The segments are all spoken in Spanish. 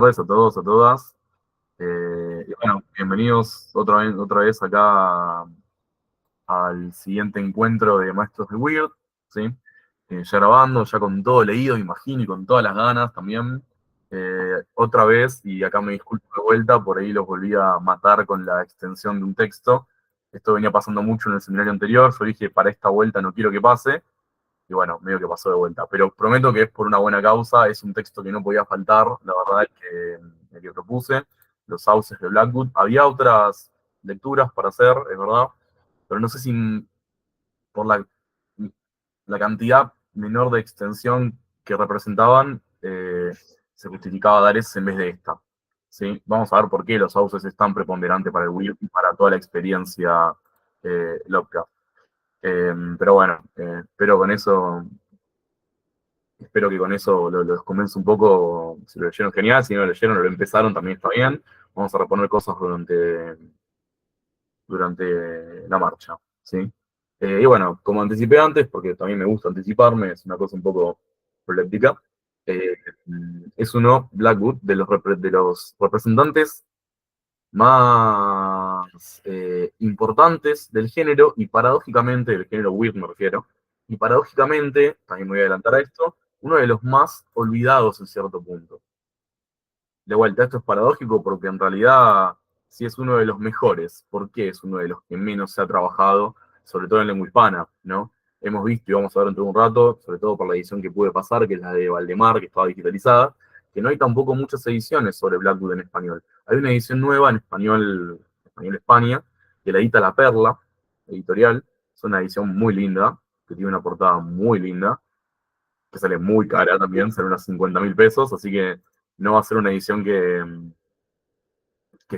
Buenas tardes a todos, a todas. Y bueno, bienvenidos otra vez acá al siguiente encuentro de Maestros de Weird, ¿sí? Ya grabando, ya con todo leído, me imagino, y con todas las ganas también. Otra vez, y acá me disculpo de vuelta, por ahí los volví a matar con la extensión de un texto. Esto venía pasando mucho en el seminario anterior. Yo dije, para esta vuelta no quiero que pase. Y bueno, medio que pasó de vuelta. Pero prometo que es por una buena causa, es un texto que no podía faltar, la verdad, el que propuse, Los sauces de Blackwood. Había otras lecturas para hacer, es verdad, pero no sé si por la cantidad menor de extensión que representaban, se justificaba dar ese en vez de esta. ¿Sí? Vamos a ver por qué los sauces es tan preponderante para el Wii y para toda la experiencia Lovecraft. Pero bueno, espero que con eso los convenza un poco. Si lo leyeron, genial. Si no lo leyeron o lo empezaron, también está bien. Vamos a reponer cosas durante la marcha, ¿sí? Y bueno, como anticipé antes, porque también me gusta anticiparme, es una cosa un poco proléptica, eh, es uno, Blackwood, de los representantes más importantes del género, y paradójicamente, del género weird me refiero, y paradójicamente, también me voy a adelantar a esto, uno de los más olvidados en cierto punto. De vuelta, esto es paradójico porque en realidad sí es uno de los mejores. ¿Por qué es uno de los que menos se ha trabajado, sobre todo en lengua hispana, ¿no? Hemos visto, y vamos a ver dentro de un rato, sobre todo por la edición que pude pasar, que es la de Valdemar, que estaba digitalizada, que no hay tampoco muchas ediciones sobre Blackwood en español. Hay una edición nueva en español España, que la edita La Perla, editorial. Es una edición muy linda, que tiene una portada muy linda, que sale muy cara también, sale unos 50.000 pesos, así que no va a ser una edición que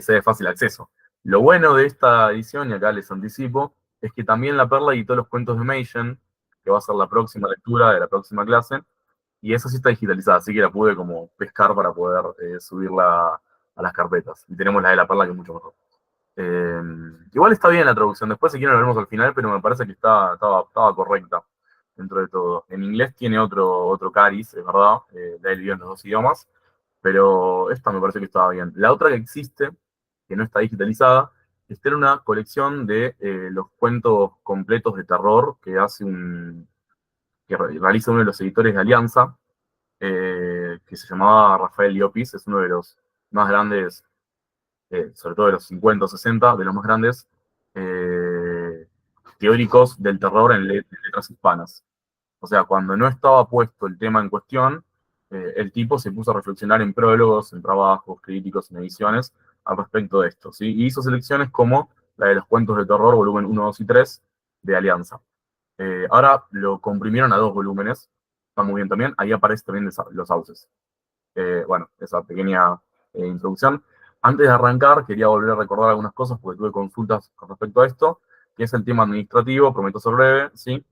sea de fácil acceso. Lo bueno de esta edición, y acá les anticipo, es que también La Perla editó los cuentos de Machen, que va a ser la próxima lectura de la próxima clase, y esa sí está digitalizada, así que la pude como pescar para poder subirla a las carpetas. Y tenemos la de La Perla, que es mucho mejor. Eh, Igual está bien la traducción, después si quieren lo veremos al final, pero me parece que estaba correcta dentro de todo. En inglés tiene otro cariz, es verdad, la he leído en los dos idiomas, pero esta me parece que estaba bien. La otra que existe, que no está digitalizada, está en una colección de los cuentos completos de terror que realiza uno de los editores de Alianza, que se llamaba Rafael Llopis, es uno de los más grandes, sobre todo de los 50 o 60, de los más grandes eh, teóricos del terror en letras hispanas. O sea, cuando no estaba puesto el tema en cuestión, el tipo se puso a reflexionar en prólogos, en trabajos críticos, en ediciones, al respecto de esto, ¿sí? Y hizo selecciones como la de los cuentos de terror, volumen 1, 2 y 3, de Alianza. Ahora lo comprimieron a 2 volúmenes, está muy bien también, ahí aparece también los sauces. Bueno, esa pequeña introducción. Antes de arrancar, quería volver a recordar algunas cosas porque tuve consultas con respecto a esto, que es el tema administrativo, prometo ser breve, ¿sí?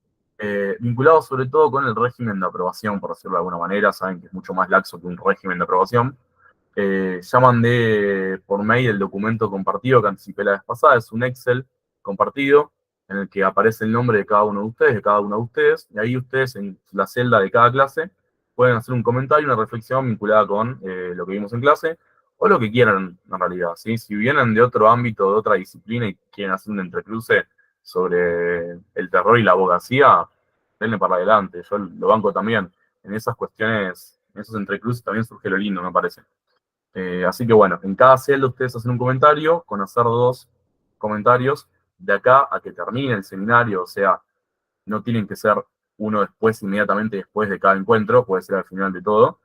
Vinculado sobre todo con el régimen de aprobación, por decirlo de alguna manera, saben que es mucho más laxo que un régimen de aprobación. Ya mandé por mail el documento compartido que anticipé la vez pasada, es un Excel compartido en el que aparece el nombre de cada uno de ustedes, de cada uno de ustedes, y ahí ustedes en la celda de cada clase pueden hacer un comentario, una reflexión vinculada con lo que vimos en clase, o lo que quieran en realidad, ¿sí? Si vienen de otro ámbito, de otra disciplina y quieren hacer un entrecruce sobre el terror y la abogacía, denle para adelante, yo lo banco también. En esas cuestiones, en esos entrecruces también surge lo lindo, me parece. Así que bueno, en cada celda ustedes hacen un comentario, con hacer 2 comentarios de acá a que termine el seminario, o sea, no tienen que ser uno después, inmediatamente después de cada encuentro, puede ser al final de todo.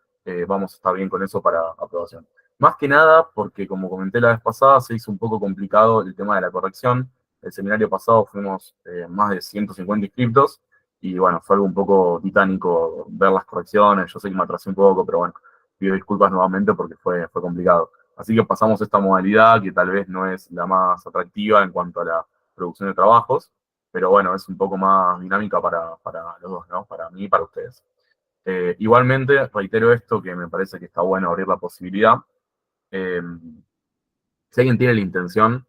Vamos a estar bien con eso para aprobación. Más que nada, porque como comenté la vez pasada, se hizo un poco complicado el tema de la corrección. El seminario pasado fuimos más de 150 inscriptos y bueno, fue algo un poco titánico ver las correcciones. Yo sé que me atrasé un poco, pero bueno, pido disculpas nuevamente porque fue complicado. Así que pasamos esta modalidad que tal vez no es la más atractiva en cuanto a la producción de trabajos, pero bueno, es un poco más dinámica para los dos, ¿no? Para mí y para ustedes. Igualmente, reitero esto, que me parece que está bueno abrir la posibilidad. Eh, si alguien tiene la intención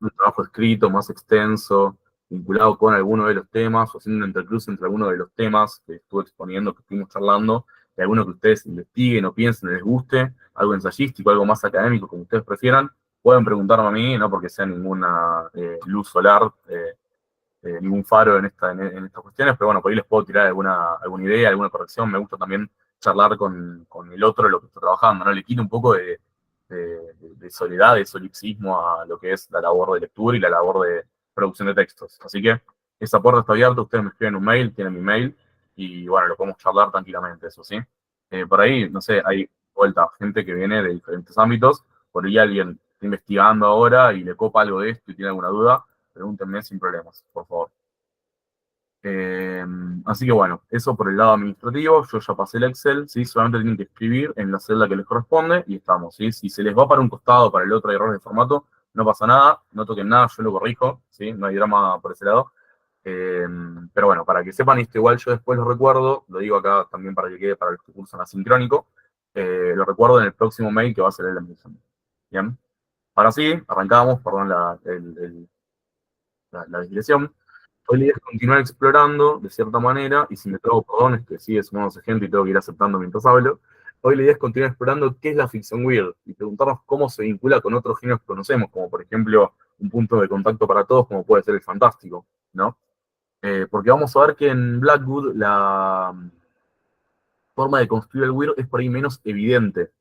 de un trabajo escrito más extenso, vinculado con alguno de los temas, o haciendo un intercruce entre alguno de los temas que estuve exponiendo, que estuvimos charlando, de alguno que ustedes investiguen o piensen, les guste, algo ensayístico, algo más académico, como ustedes prefieran, pueden preguntarme a mí, no porque sea ninguna luz solar, ningún faro en estas cuestiones, pero bueno, por ahí les puedo tirar alguna idea, alguna corrección. Me gusta también charlar con el otro de lo que está trabajando, ¿no? Le quito un poco de soledad, de solipsismo a lo que es la labor de lectura y la labor de producción de textos. Así que esa puerta está abierta, ustedes me escriben un mail, tienen mi mail, y bueno, lo podemos charlar tranquilamente, eso sí. Por ahí, no sé, hay vuelta gente que viene de diferentes ámbitos, por ahí alguien está investigando ahora y le copa algo de esto y tiene alguna duda, pregúntenme sin problemas, por favor. Eh, Así que bueno, eso por el lado administrativo, yo ya pasé el Excel, ¿sí? Solamente tienen que escribir en la celda que les corresponde y estamos, ¿sí? Si se les va para un costado, para el otro hay errores de formato, no pasa nada, no toquen nada, yo lo corrijo, ¿sí? No hay drama por ese lado. Eh, pero bueno, para que sepan esto, igual yo después lo recuerdo, lo digo acá también para que quede para los que cursan asincrónico, lo recuerdo en el próximo mail que va a ser el mismo. Bien, ahora sí, arrancamos, perdón la digresión. Hoy la idea es continuar explorando de cierta manera, y si me trago perdón es que sigue sumándose gente y tengo que ir aceptando mientras hablo. Hoy la idea es continuar explorando qué es la ficción weird y preguntarnos cómo se vincula con otros géneros que conocemos, como por ejemplo un punto de contacto para todos, como puede ser el fantástico, ¿no? Porque vamos a ver que en Blackwood la forma de construir el weird es por ahí menos evidente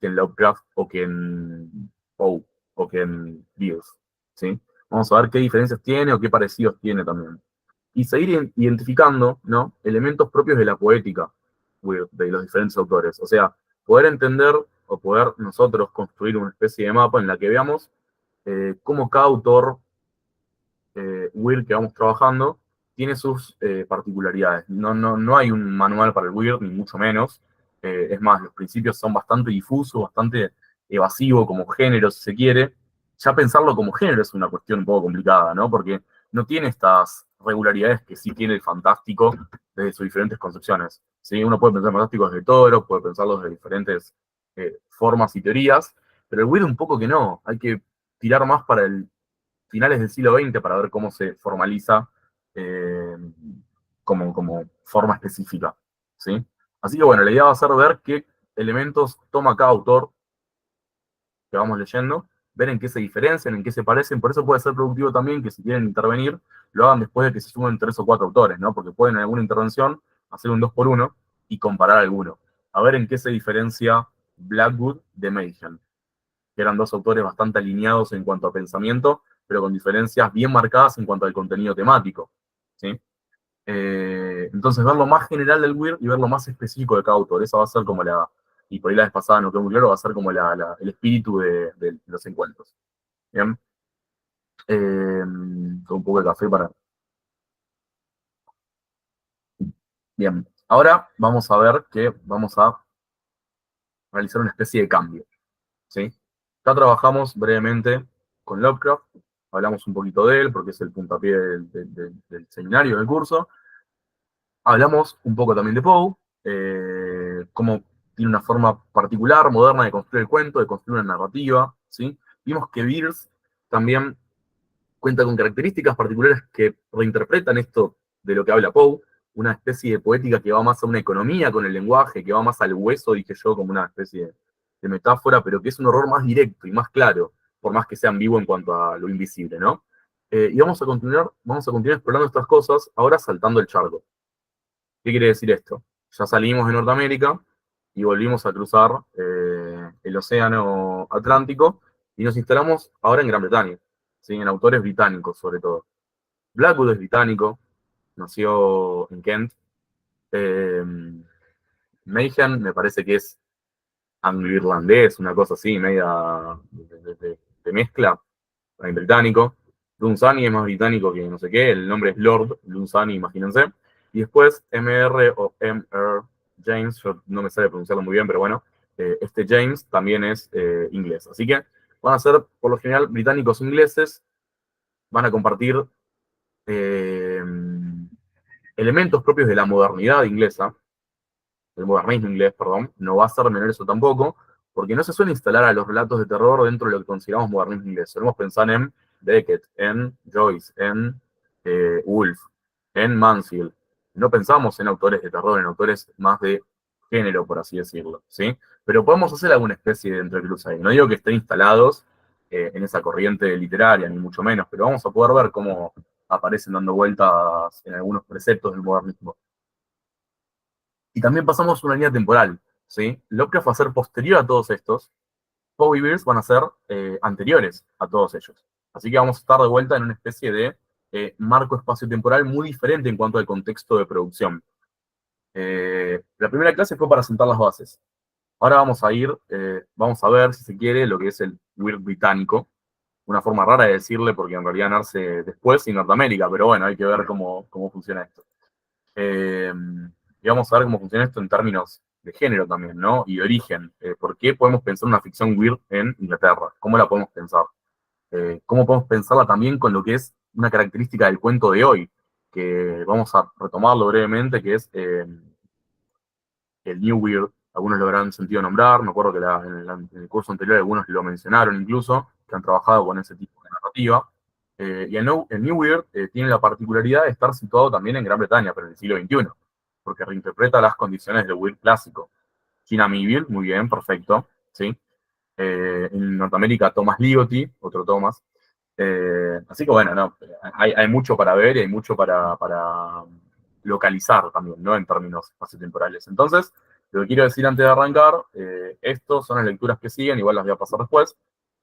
que en Lovecraft o que en Poe o que en Beers, ¿sí? Vamos a ver qué diferencias tiene o qué parecidos tiene también y seguir identificando, ¿no? Elementos propios de la poética de los diferentes autores. O sea, poder entender o poder nosotros construir una especie de mapa en la que veamos cómo cada autor weird que vamos trabajando tiene sus particularidades. No hay un manual para el weird, ni mucho menos. Es más, los principios son bastante difusos, bastante evasivos como género, si se quiere. Ya pensarlo como género es una cuestión un poco complicada, ¿no? Porque no tiene estas regularidades que sí tiene el fantástico desde sus diferentes concepciones. ¿Sí? Uno puede pensar fantástico desde Toro, puede pensarlo desde diferentes formas y teorías, pero el weird un poco que no. Hay que tirar más para el finales del siglo XX para ver cómo se formaliza eh, como forma específica. ¿Sí? Así que bueno, la idea va a ser ver qué elementos toma cada autor que vamos leyendo, ver en qué se diferencian, en qué se parecen. Por eso puede ser productivo también que si quieren intervenir, lo hagan después de que se sumen 3 o 4 autores, ¿no? Porque pueden en alguna intervención hacer un 2 por 1 y comparar alguno. A ver en qué se diferencia Blackwood de Mayhem, que eran 2 autores bastante alineados en cuanto a pensamiento, pero con diferencias bien marcadas en cuanto al contenido temático. ¿Sí? Entonces, ver lo más general del weird y ver lo más específico de cada autor. Esa va a ser como y por ahí la vez pasada no quedó muy claro, va a ser como el espíritu de los encuentros. Bien. Con un poco de café para. Bien. Ahora vamos a ver que vamos a realizar una especie de cambio. ¿Sí? Ya trabajamos brevemente con Lovecraft, hablamos un poquito de él porque es el puntapié del seminario, del curso. Hablamos un poco también de Poe, cómo tiene una forma particular, moderna de construir el cuento, de construir una narrativa. ¿Sí? Vimos que Beers también cuenta con características particulares que reinterpretan esto de lo que habla Poe, una especie de poética que va más a una economía con el lenguaje, que va más al hueso, dije yo, como una especie de metáfora, pero que es un horror más directo y más claro, por más que sea ambiguo en cuanto a lo invisible, ¿no? Y vamos a continuar explorando estas cosas, ahora saltando el charco. ¿Qué quiere decir esto? Ya salimos de Norteamérica y volvimos a cruzar el océano Atlántico y nos instalamos ahora en Gran Bretaña, ¿sí? En autores británicos sobre todo. Blackwood es británico, nació en Kent. Eh, Mayhem me parece que es anglo-irlandés, una cosa así, media de mezcla, en británico. Dunsany es más británico que no sé qué, el nombre es Lord Dunsany, imagínense. Y después MR o MR James, yo no me sabe pronunciarlo muy bien, pero bueno, este James también es inglés. Así que van a ser, por lo general, británicos ingleses, van a compartir eh, elementos propios de la modernidad inglesa, el modernismo inglés, perdón, no va a ser menor eso tampoco, porque no se suele instalar a los relatos de terror dentro de lo que consideramos modernismo inglés. Solemos pensar en Beckett, en Joyce, en Woolf, en Mansfield. No pensamos en autores de terror, en autores más de género, por así decirlo, ¿sí? Pero podemos hacer alguna especie de entrecruz ahí. No digo que estén instalados en esa corriente literaria, ni mucho menos, pero vamos a poder ver cómo aparecen dando vueltas en algunos preceptos del modernismo. Y también pasamos una línea temporal, ¿sí? Lovecraft va a ser posterior a todos estos, Poe y Beers van a ser anteriores a todos ellos. Así que vamos a estar de vuelta en una especie de marco espacio-temporal muy diferente en cuanto al contexto de producción. La primera clase fue para sentar las bases. Ahora vamos a ver, si se quiere, lo que es el Weird británico. Una forma rara de decirle, porque en realidad nace después en Norteamérica, pero bueno, hay que ver cómo funciona esto. Y vamos a ver cómo funciona esto en términos de género también, ¿no? Y de origen. ¿Por qué podemos pensar una ficción weird en Inglaterra? ¿Cómo la podemos pensar? ¿Cómo podemos pensarla también con lo que es una característica del cuento de hoy? Que vamos a retomarlo brevemente, que es el New Weird. Algunos lo habrán sentido nombrar, me acuerdo que en el curso anterior algunos lo mencionaron incluso, que han trabajado con ese tipo de narrativa. Y el New Weird tiene la particularidad de estar situado también en Gran Bretaña, pero en el siglo XXI, porque reinterpreta las condiciones del Weird clásico. China Mieville, muy bien, perfecto, ¿sí? En Norteamérica, Thomas Ligotti, otro Thomas. Así que bueno, no, hay mucho para ver y hay mucho para localizar también, ¿no? En términos espaciotemporales. Entonces, lo que quiero decir antes de arrancar, estos son las lecturas que siguen, igual las voy a pasar después,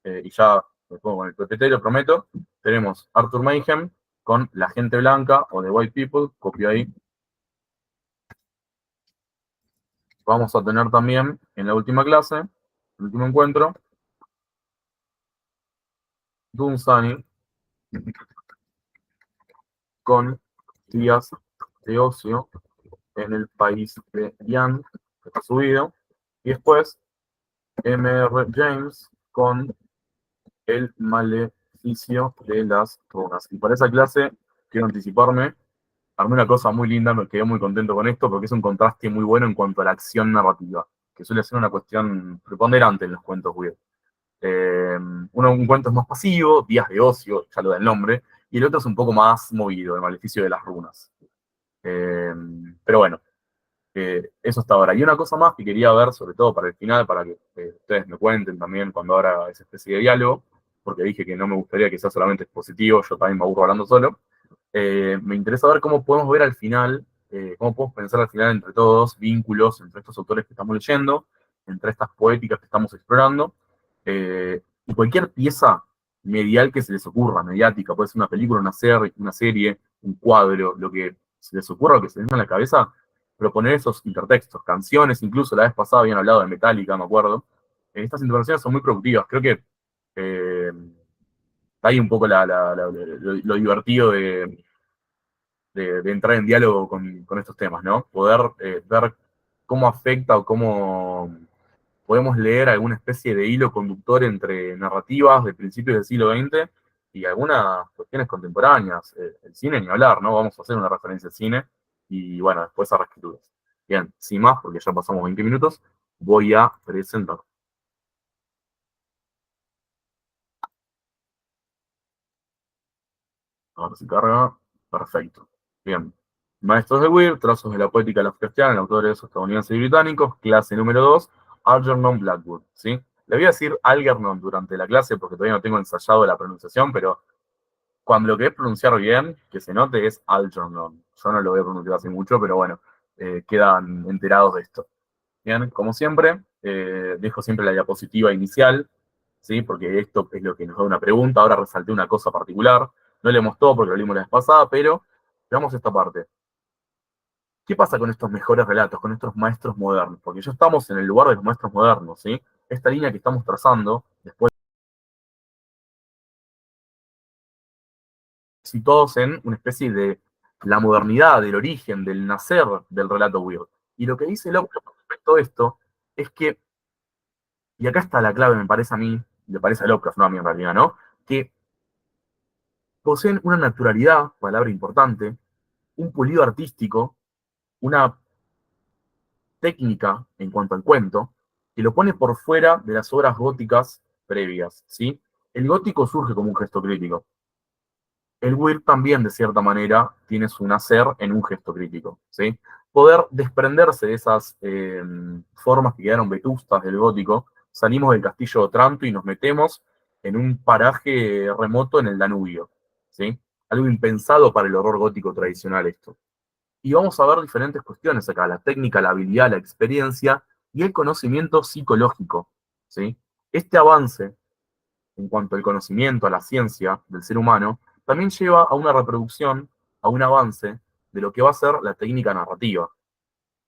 y ya me pongo con el PPT, lo prometo. Tenemos Arthur Mayhem con La Gente Blanca o The White People, copio ahí. Vamos a tener también en la última clase, el último encuentro, Dunsany con Días de Ocio en el país de Ian, que está subido. Y después M.R. James con El maleficio de las runas. Y para esa clase, quiero anticiparme, armé una cosa muy linda, me quedé muy contento con esto, porque es un contraste muy bueno en cuanto a la acción narrativa, que suele ser una cuestión preponderante en los cuentos weird. Un cuento es más pasivo, Días de Ocio, ya lo da el nombre, y el otro es un poco más movido, El maleficio de las runas. Pero bueno, eso hasta ahora. Y una cosa más que quería ver, sobre todo para el final, para que ustedes me cuenten también cuando habrá esa especie de diálogo, porque dije que no me gustaría que sea solamente expositivo, yo también me aburro hablando solo. Me interesa ver cómo podemos ver al final, cómo podemos pensar al final entre todos, vínculos entre estos autores que estamos leyendo, entre estas poéticas que estamos explorando, y cualquier pieza medial que se les ocurra, mediática, puede ser una película, una serie, un cuadro, lo que se les ocurra, lo que se les venga en la cabeza, proponer esos intertextos, canciones, incluso la vez pasada habían hablado de Metallica, me acuerdo. Estas intervenciones son muy productivas, creo que está ahí un poco lo divertido de entrar en diálogo con estos temas, ¿no? Poder ver cómo afecta o cómo podemos leer alguna especie de hilo conductor entre narrativas de principios del siglo XX y algunas cuestiones contemporáneas. El cine ni hablar, ¿no? Vamos a hacer una referencia al cine y bueno, después a reescrituras. Bien, sin más, porque ya pasamos 20 minutos, voy a presentar. Ahora se carga. Perfecto. Bien. Maestros de Weir, trazos de la poética Lovecraftiana, autores estadounidenses y británicos, clase número 2, Algernon Blackwood, ¿sí? Le voy a decir Algernon durante la clase porque todavía no tengo ensayado la pronunciación, pero cuando lo querés pronunciar bien, que se note, es Algernon. Yo no lo voy a pronunciar así mucho, pero bueno, quedan enterados de esto. Bien, como siempre, dejo siempre la diapositiva inicial, ¿sí? Porque esto es lo que nos da una pregunta. Ahora resalté una cosa particular. No leemos todo porque lo leímos la vez pasada, pero veamos esta parte. ¿Qué pasa con estos mejores relatos, con estos maestros modernos? Porque ya estamos en el lugar de los maestros modernos, ¿sí? Esta línea que estamos trazando, después situados en una especie de la modernidad, del origen, del nacer del relato weird. Y lo que dice Lovecraft respecto a esto es que, y acá está la clave, me parece a mí, le parece a Lovecraft, no a mí en realidad, ¿no? Que poseen una naturalidad, palabra importante, un pulido artístico, una técnica en cuanto al cuento, que lo pone por fuera de las obras góticas previas, ¿sí? El gótico surge como un gesto crítico. El weird también, de cierta manera, tiene su nacer en un gesto crítico, ¿sí? poder desprenderse de esas formas que quedaron vetustas del gótico. Salimos del castillo de Otranto y nos metemos en un paraje remoto en el Danubio, ¿sí? Algo impensado para el horror gótico tradicional esto. Y vamos a ver diferentes cuestiones acá, la técnica, la habilidad, la experiencia y el conocimiento psicológico, ¿sí? Este avance en cuanto al conocimiento, a la ciencia del ser humano, también lleva a una reproducción, a un avance de lo que va a ser la técnica narrativa,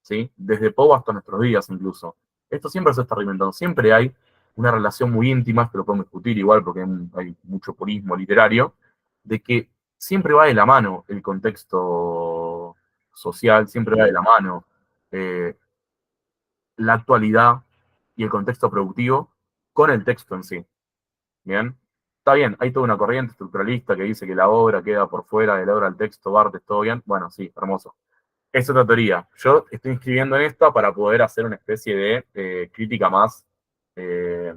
¿sí? Desde Poe hasta nuestros días incluso. Esto siempre se está reinventando, siempre hay una relación muy íntima, esto lo podemos discutir igual porque hay mucho purismo literario, de que siempre va de la mano el contexto social, siempre va de la mano eh, la actualidad y el contexto productivo con el texto en sí. Bien, está bien, hay toda una corriente estructuralista que dice que la obra queda por fuera de la obra del texto, Barthes, todo bien. Bueno, sí, hermoso. Es otra teoría. Yo estoy inscribiendo en esta para poder hacer una especie de crítica eh,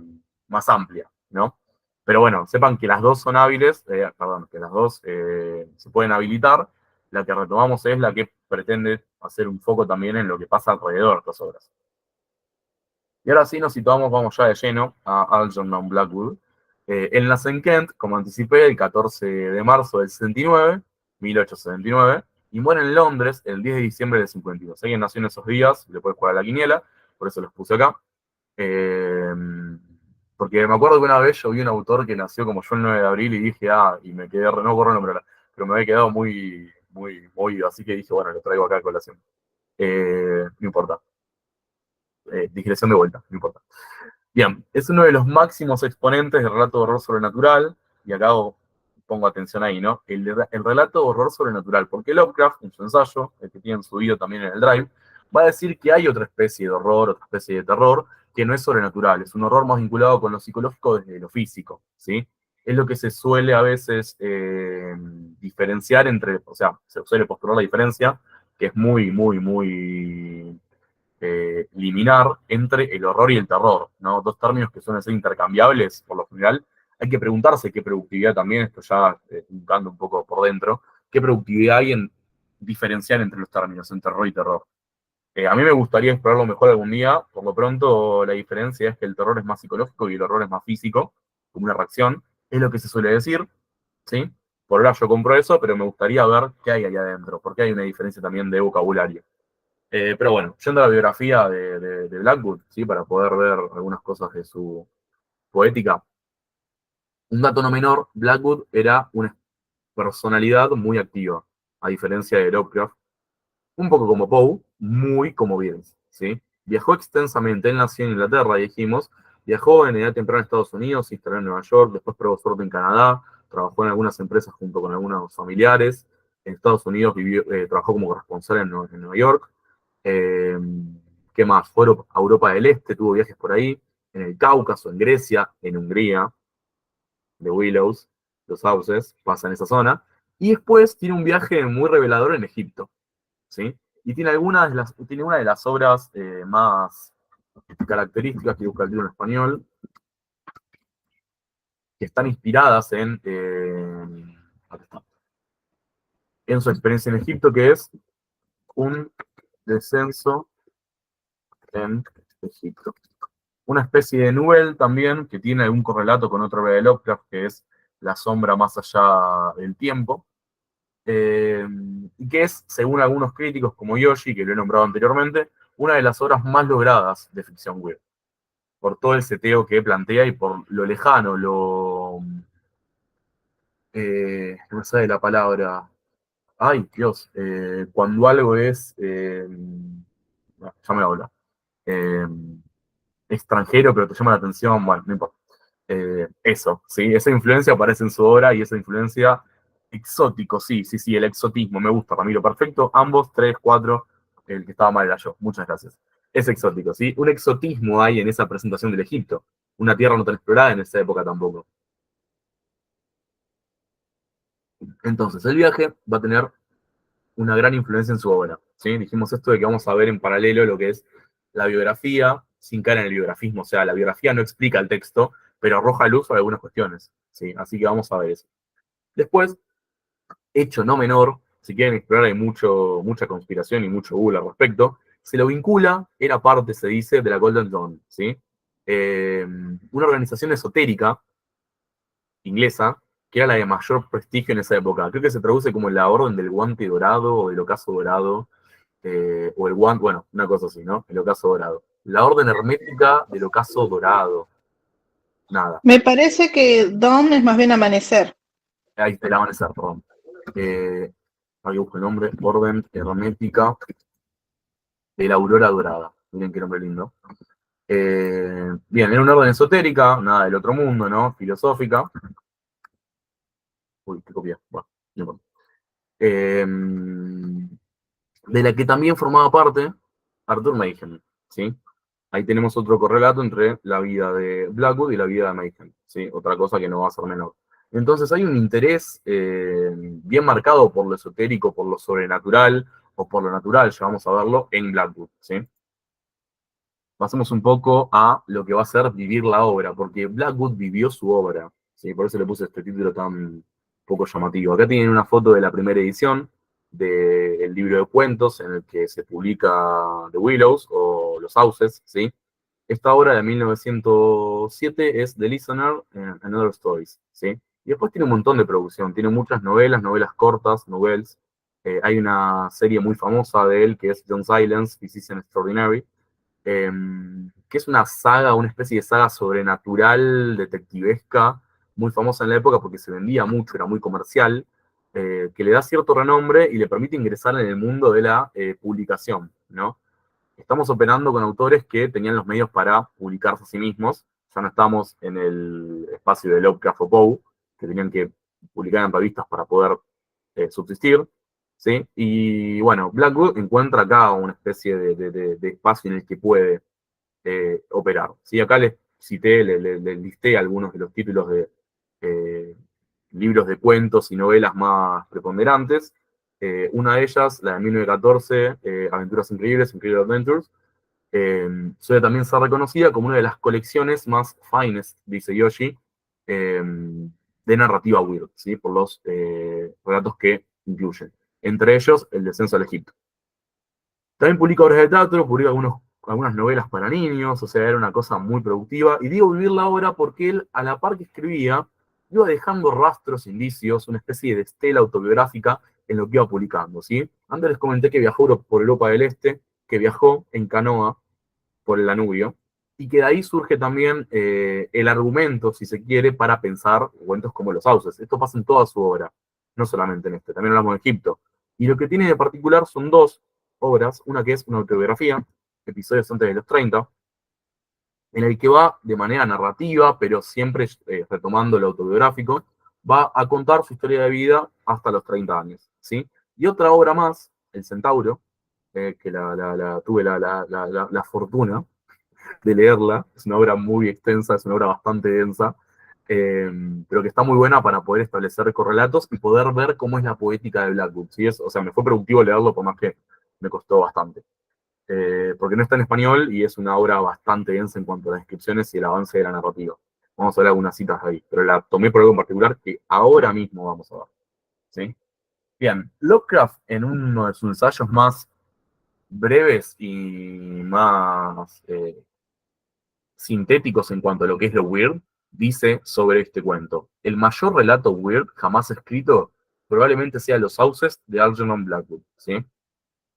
más amplia, ¿no? Pero bueno, sepan que las dos son hábiles, perdón, que las dos se pueden habilitar. La que retomamos es la que pretende hacer un foco también en lo que pasa alrededor de estas obras. Y ahora sí nos situamos, vamos ya de lleno a Algernon Blackwood. Él nace en Kent, como anticipé, el 14 de marzo del 69, 1879, y muere en Londres el 10 de diciembre del 52. Alguien nació en esos días, le puede jugar a la quiniela, por eso los puse acá. Eh, Porque me acuerdo que una vez yo vi un autor que nació como yo el 9 de abril y dije, y me quedé, no corro el nombre ahora, pero me había quedado muy movido, así que dije, bueno, lo traigo acá a colación. No importa, digresión de vuelta, no importa. Bien, es uno de los máximos exponentes del relato de horror sobrenatural, y acá pongo atención ahí, ¿no? El relato de horror sobrenatural, porque Lovecraft, en su ensayo, el que tienen subido también en el Drive, va a decir que hay otra especie de horror, otra especie de terror, que no es sobrenatural, es un horror más vinculado con lo psicológico desde lo físico, ¿sí? Es lo que se suele a veces diferenciar entre, o sea, se suele postular la diferencia, que es muy liminar entre el horror y el terror, ¿no? Dos términos que suelen ser intercambiables por lo general. Hay que preguntarse qué productividad también, esto ya buscando un poco por dentro, qué productividad hay en diferenciar entre los términos, entre terror y terror. A mí me gustaría explorarlo mejor algún día, por lo pronto la diferencia es que el terror es más psicológico y el horror es más físico, como una reacción, es lo que se suele decir, ¿sí? Por ahora yo compro eso, pero me gustaría ver qué hay ahí adentro, porque hay una diferencia también de vocabulario. Pero bueno, yendo a la biografía de Blackwood, ¿sí? Para poder ver algunas cosas de su poética. Un dato no menor, Blackwood era una personalidad muy activa, a diferencia de Lovecraft, un poco como Poe, muy como Beers, ¿sí? Viajó extensamente, él nació en Inglaterra, dijimos, viajó en edad temprana a Estados Unidos, se instaló en Nueva York, después probó suerte en Canadá, trabajó en algunas empresas junto con algunos familiares, en Estados Unidos trabajó como corresponsal en Nueva York. Eh, ¿Qué más? Fue a Europa del Este, tuvo viajes por ahí, en el Cáucaso, en Grecia, en Hungría, de Willows, los Sauces, pasa en esa zona. Y después tiene un viaje muy revelador en Egipto, ¿sí? Y tiene una de las obras más características, que busca el título en español, que están inspiradas aquí está, en su experiencia en Egipto, que es un descenso en Egipto. Una especie de Nubel también, que tiene algún correlato con otra obra de Lovecraft, que es La sombra más allá del tiempo, y que es, según algunos críticos como Yoshi, que lo he nombrado anteriormente, una de las obras más logradas de ficción weird, por todo el seteo que plantea y por lo lejano, no me sale la palabra, ay Dios, cuando algo es, ya me la habla, extranjero, pero te llama la atención, bueno, no importa. Eso, ¿sí? Esa influencia aparece en su obra y esa influencia exótico, sí, el exotismo, me gusta, Ramiro, perfecto, ambos, tres, cuatro, el que estaba mal era yo, muchas gracias. Es exótico, ¿sí? Un exotismo hay en esa presentación del Egipto, una tierra no tan explorada en esa época tampoco. Entonces, el viaje va a tener una gran influencia en su obra, ¿sí? Dijimos esto de que vamos a ver en paralelo lo que es la biografía, sin caer en el biografismo, o sea, la biografía no explica el texto, pero arroja luz sobre algunas cuestiones, ¿sí? Así que vamos a ver eso. Después, hecho no menor, si quieren explorar, hay mucha conspiración y mucho Google al respecto. Se lo vincula, era parte, se dice, de la Golden Dawn, ¿sí? Una organización esotérica inglesa, que era la de mayor prestigio en esa época. Creo que se traduce como la Orden del Guante Dorado o del Ocaso Dorado, o el Guante, bueno, una cosa así, ¿no? El Ocaso Dorado. La Orden Hermética del Ocaso Dorado. Nada. Me parece que Dawn es más bien amanecer. Ahí te la van a hacer, perdón. Ahí busco el nombre. Orden Hermética de la Aurora Dorada. Miren qué nombre lindo. Bien, era una orden esotérica, nada del otro mundo, ¿no? Filosófica. Uy, qué copia. Bueno, no importa. De la que también formaba parte Arthur Mayhem, ¿sí? Ahí tenemos otro correlato entre la vida de Blackwood y la vida de Mayhem, ¿sí? Otra cosa que no va a ser menor. Entonces hay un interés bien marcado por lo esotérico, por lo sobrenatural, o por lo natural, ya vamos a verlo, en Blackwood, ¿sí? Pasemos un poco a lo que va a ser vivir la obra, porque Blackwood vivió su obra, ¿sí? Por eso le puse este título tan poco llamativo. Acá tienen una foto de la primera edición del libro de cuentos en el que se publica The Willows o Los Sauces, ¿sí? Esta obra de 1907 es The Listener and Other Stories, ¿sí? Y después tiene un montón de producción, tiene muchas novelas, novelas cortas, novels. Hay una serie muy famosa de él que es John Silence, Physician Extraordinary, que es una saga, una especie de saga sobrenatural, detectivesca, muy famosa en la época porque se vendía mucho, era muy comercial, que le da cierto renombre y le permite ingresar en el mundo de la publicación, ¿no? Estamos operando con autores que tenían los medios para publicarse a sí mismos, ya no estamos en el espacio de Lovecraft o Poe, que tenían que publicar en revistas para poder subsistir, ¿sí? Y bueno, Blackwood encuentra acá una especie de espacio en el que puede operar. ¿Sí? Acá les cité, les listé algunos de los títulos de libros de cuentos y novelas más preponderantes. Una de ellas, la de 1914, Aventuras Increíbles, Incredible Adventures, suele también ser reconocida como una de las colecciones más finest, dice Yoshi, de narrativa weird, ¿sí? Por los relatos que incluyen. Entre ellos, El descenso al Egipto. También publica obras de teatro, publica algunas novelas para niños, o sea, era una cosa muy productiva. Y digo vivir la obra porque él, a la par que escribía, iba dejando rastros, indicios, una especie de estela autobiográfica en lo que iba publicando, ¿sí? Antes les comenté que viajó por Europa del Este, que viajó en canoa por el Danubio, y que de ahí surge también el argumento, si se quiere, para pensar cuentos como Los Sauces. Esto pasa en toda su obra, no solamente en este, también hablamos de Egipto. Y lo que tiene de particular son dos obras, una que es una autobiografía, episodios antes de los 30, en el que va de manera narrativa, pero siempre retomando lo autobiográfico, va a contar su historia de vida hasta los 30 años, ¿sí? Y otra obra más, El Centauro, que tuve la fortuna de leerla. Es una obra muy extensa, es una obra bastante densa, pero que está muy buena para poder establecer correlatos y poder ver cómo es la poética de Blackwood. ¿Sí? O sea, me fue productivo leerlo, por más que me costó bastante. Porque no está en español y es una obra bastante densa en cuanto a las descripciones y el avance de la narrativa. Vamos a ver algunas citas ahí, pero la tomé por algo en particular que ahora mismo vamos a ver. ¿Sí? Bien, Lovecraft en uno de sus ensayos más breves y más sintéticos en cuanto a lo que es lo weird, dice sobre este cuento: el mayor relato weird jamás escrito probablemente sea Los Sauces de Algernon Blackwood, ¿sí?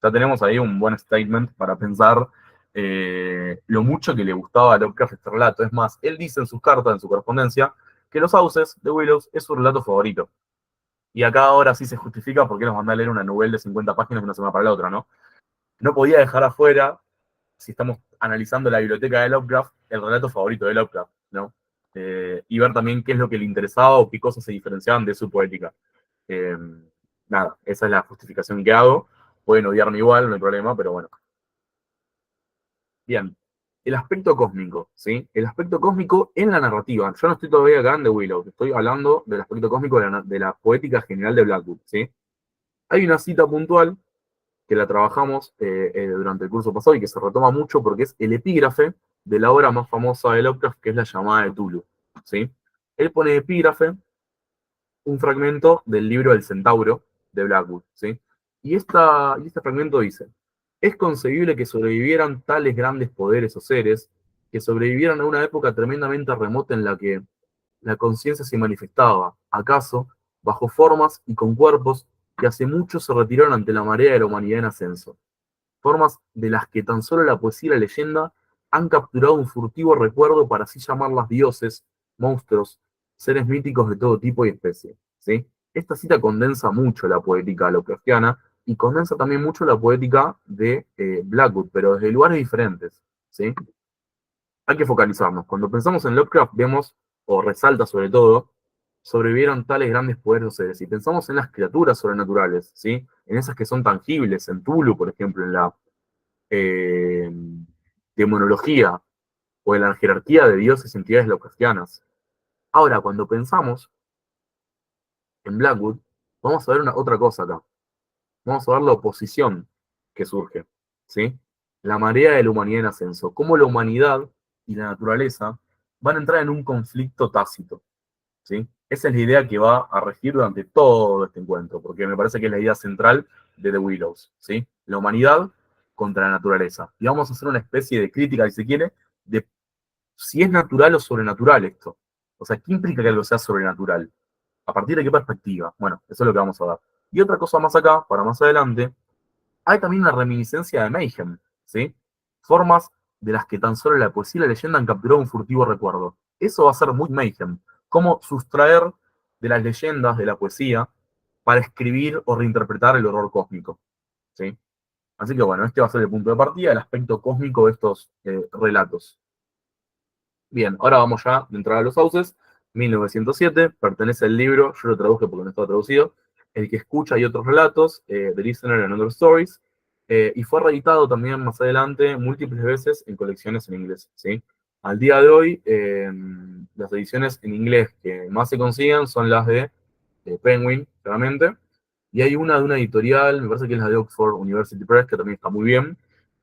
Ya tenemos ahí un buen statement para pensar lo mucho que le gustaba a Lovecraft este relato. Es más, él dice en sus cartas, en su correspondencia, que Los Sauces de Willows es su relato favorito. Y acá ahora sí se justifica por qué nos manda a leer una novela de 50 páginas de una semana para la otra, ¿no? No podía dejar afuera, si estamos analizando la biblioteca de Lovecraft, el relato favorito de Lovecraft, ¿no? Y ver también qué es lo que le interesaba o qué cosas se diferenciaban de su poética. Eh, Nada, esa es la justificación que hago. Pueden odiarme igual, no hay problema, pero bueno. Bien, el aspecto cósmico, ¿sí? El aspecto cósmico en la narrativa. Yo no estoy todavía acá en The Willow, estoy hablando del aspecto cósmico de la poética general de Blackwood, ¿sí? Hay una cita puntual que la trabajamos durante el curso pasado y que se retoma mucho porque es el epígrafe de la obra más famosa de Lovecraft, que es La llamada de Tulu, ¿sí? Él pone epígrafe un fragmento del libro del Centauro, de Blackwood, ¿sí? Y este fragmento dice, es concebible que sobrevivieran tales grandes poderes o seres, que sobrevivieran a una época tremendamente remota en la que la conciencia se manifestaba, acaso, bajo formas y con cuerpos que hace mucho se retiraron ante la marea de la humanidad en ascenso, formas de las que tan solo la poesía y la leyenda han capturado un furtivo recuerdo para así llamarlas dioses, monstruos, seres míticos de todo tipo y especie, ¿sí? Esta cita condensa mucho la poética lovecraftiana y condensa también mucho la poética de Blackwood, pero desde lugares diferentes, ¿sí? Hay que focalizarnos. Cuando pensamos en Lovecraft vemos, o resalta sobre todo, sobrevivieron tales grandes poderes o seres. Y pensamos en las criaturas sobrenaturales, ¿sí? En esas que son tangibles, en Tulu, por ejemplo, en la eh, demonología o en la jerarquía de dioses y entidades lovecraftianas. Ahora, cuando pensamos en Blackwood, vamos a ver otra cosa acá. Vamos a ver la oposición que surge, ¿sí? La marea de la humanidad en ascenso. Cómo la humanidad y la naturaleza van a entrar en un conflicto tácito, ¿sí? Esa es la idea que va a regir durante todo este encuentro, porque me parece que es la idea central de The Willows, ¿sí? La humanidad contra la naturaleza. Y vamos a hacer una especie de crítica, si se quiere, de si es natural o sobrenatural esto. O sea, ¿qué implica que algo sea sobrenatural? ¿A partir de qué perspectiva? Bueno, eso es lo que vamos a ver. Y otra cosa más acá, para más adelante, hay también una reminiscencia de Mayhem, ¿sí? Formas de las que tan solo la poesía y la leyenda han capturado un furtivo recuerdo. Eso va a ser muy Mayhem. Cómo sustraer de las leyendas, de la poesía, para escribir o reinterpretar el horror cósmico, ¿sí? Así que bueno, este va a ser el punto de partida, el aspecto cósmico de estos relatos. Bien, ahora vamos ya de entrar a los sauces. 1907, pertenece al libro, yo lo traduje porque no estaba traducido, El que escucha y otros relatos, The Listener and Other Stories, y fue reeditado también más adelante múltiples veces en colecciones en inglés, ¿sí? Al día de hoy, las ediciones en inglés que más se consiguen son las de Penguin, claramente, y hay una de una editorial, me parece que es la de Oxford University Press, que también está muy bien.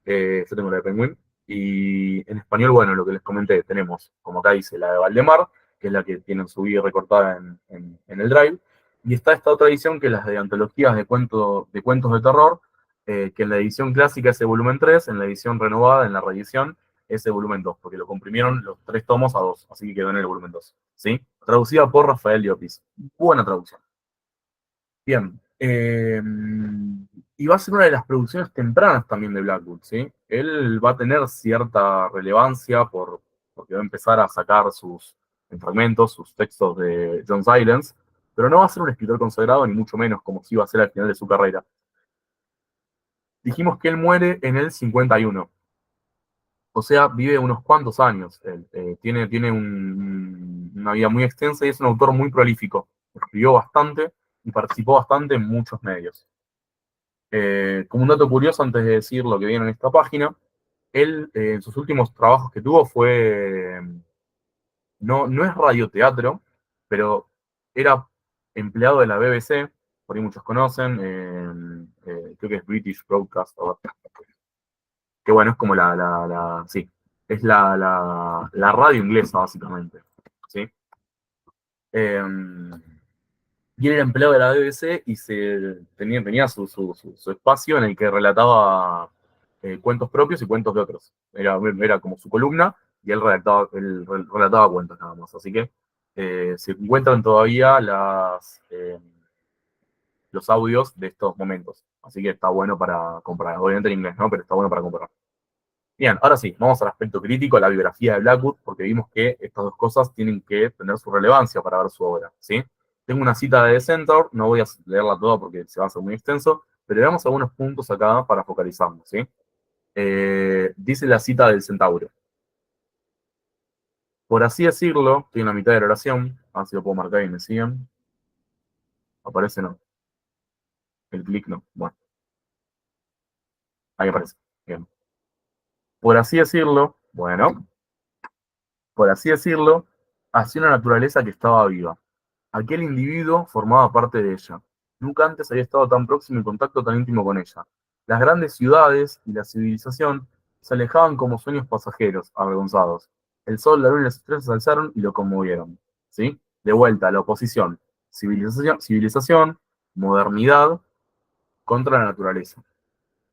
Yo tengo la de Penguin. Y en español, bueno, lo que les comenté, tenemos, como acá dice, la de Valdemar, que es la que tienen subida y recortada en el Drive. Y está esta otra edición, que es la de antologías de cuentos de terror, que en la edición clásica es el volumen 3, en la edición renovada, en la reedición, es el volumen 2, porque lo comprimieron los 3 tomos a 2, así que quedó en el volumen 2. ¿Sí? Traducida por Rafael Llopis. Buena traducción. Bien. Y va a ser una de las producciones tempranas también de Blackwood, ¿sí? Él va a tener cierta relevancia porque va a empezar a sacar sus fragmentos, sus textos de John Silence, pero no va a ser un escritor consagrado, ni mucho menos como si iba a ser al final de su carrera. Dijimos que él muere en el 51, o sea, vive unos cuantos años. Él, tiene una vida muy extensa y es un autor muy prolífico. Escribió bastante y participó bastante en muchos medios. Como un dato curioso, antes de decir lo que viene en esta página, él en sus últimos trabajos que tuvo fue, no es radioteatro, pero era empleado de la BBC, por ahí muchos conocen, creo que es British Broadcast, que bueno, es como sí, es la radio inglesa, básicamente, ¿sí? Eh, y él era empleado de la BBC y tenía su espacio en el que relataba cuentos propios y cuentos de otros. Era como su columna y él relataba cuentos nada más. Así que se encuentran todavía los audios de estos momentos. Así que está bueno para comprar. Obviamente en inglés, ¿no? Pero está bueno para comprar. Bien, ahora sí, vamos al aspecto crítico, la biografía de Blackwood, porque vimos que estas dos cosas tienen que tener su relevancia para ver su obra, ¿sí? Tengo una cita de The Centaur, no voy a leerla toda porque se va a hacer muy extenso, pero veamos algunos puntos acá para focalizarnos, ¿sí? Dice la cita del Centauro. Por así decirlo, estoy en la mitad de la oración, a ver si lo puedo marcar y me siguen. Aparece, no. El clic no. Bueno, ahí aparece. Bien. Por así decirlo, bueno, por así decirlo, hacia una naturaleza que estaba viva. Aquel individuo formaba parte de ella. Nunca antes había estado tan próximo y en contacto tan íntimo con ella. Las grandes ciudades y la civilización se alejaban como sueños pasajeros, avergonzados. El sol, la luna y las estrellas se alzaron y lo conmovieron. ¿Sí? De vuelta, la oposición. Civilización, modernidad contra la naturaleza,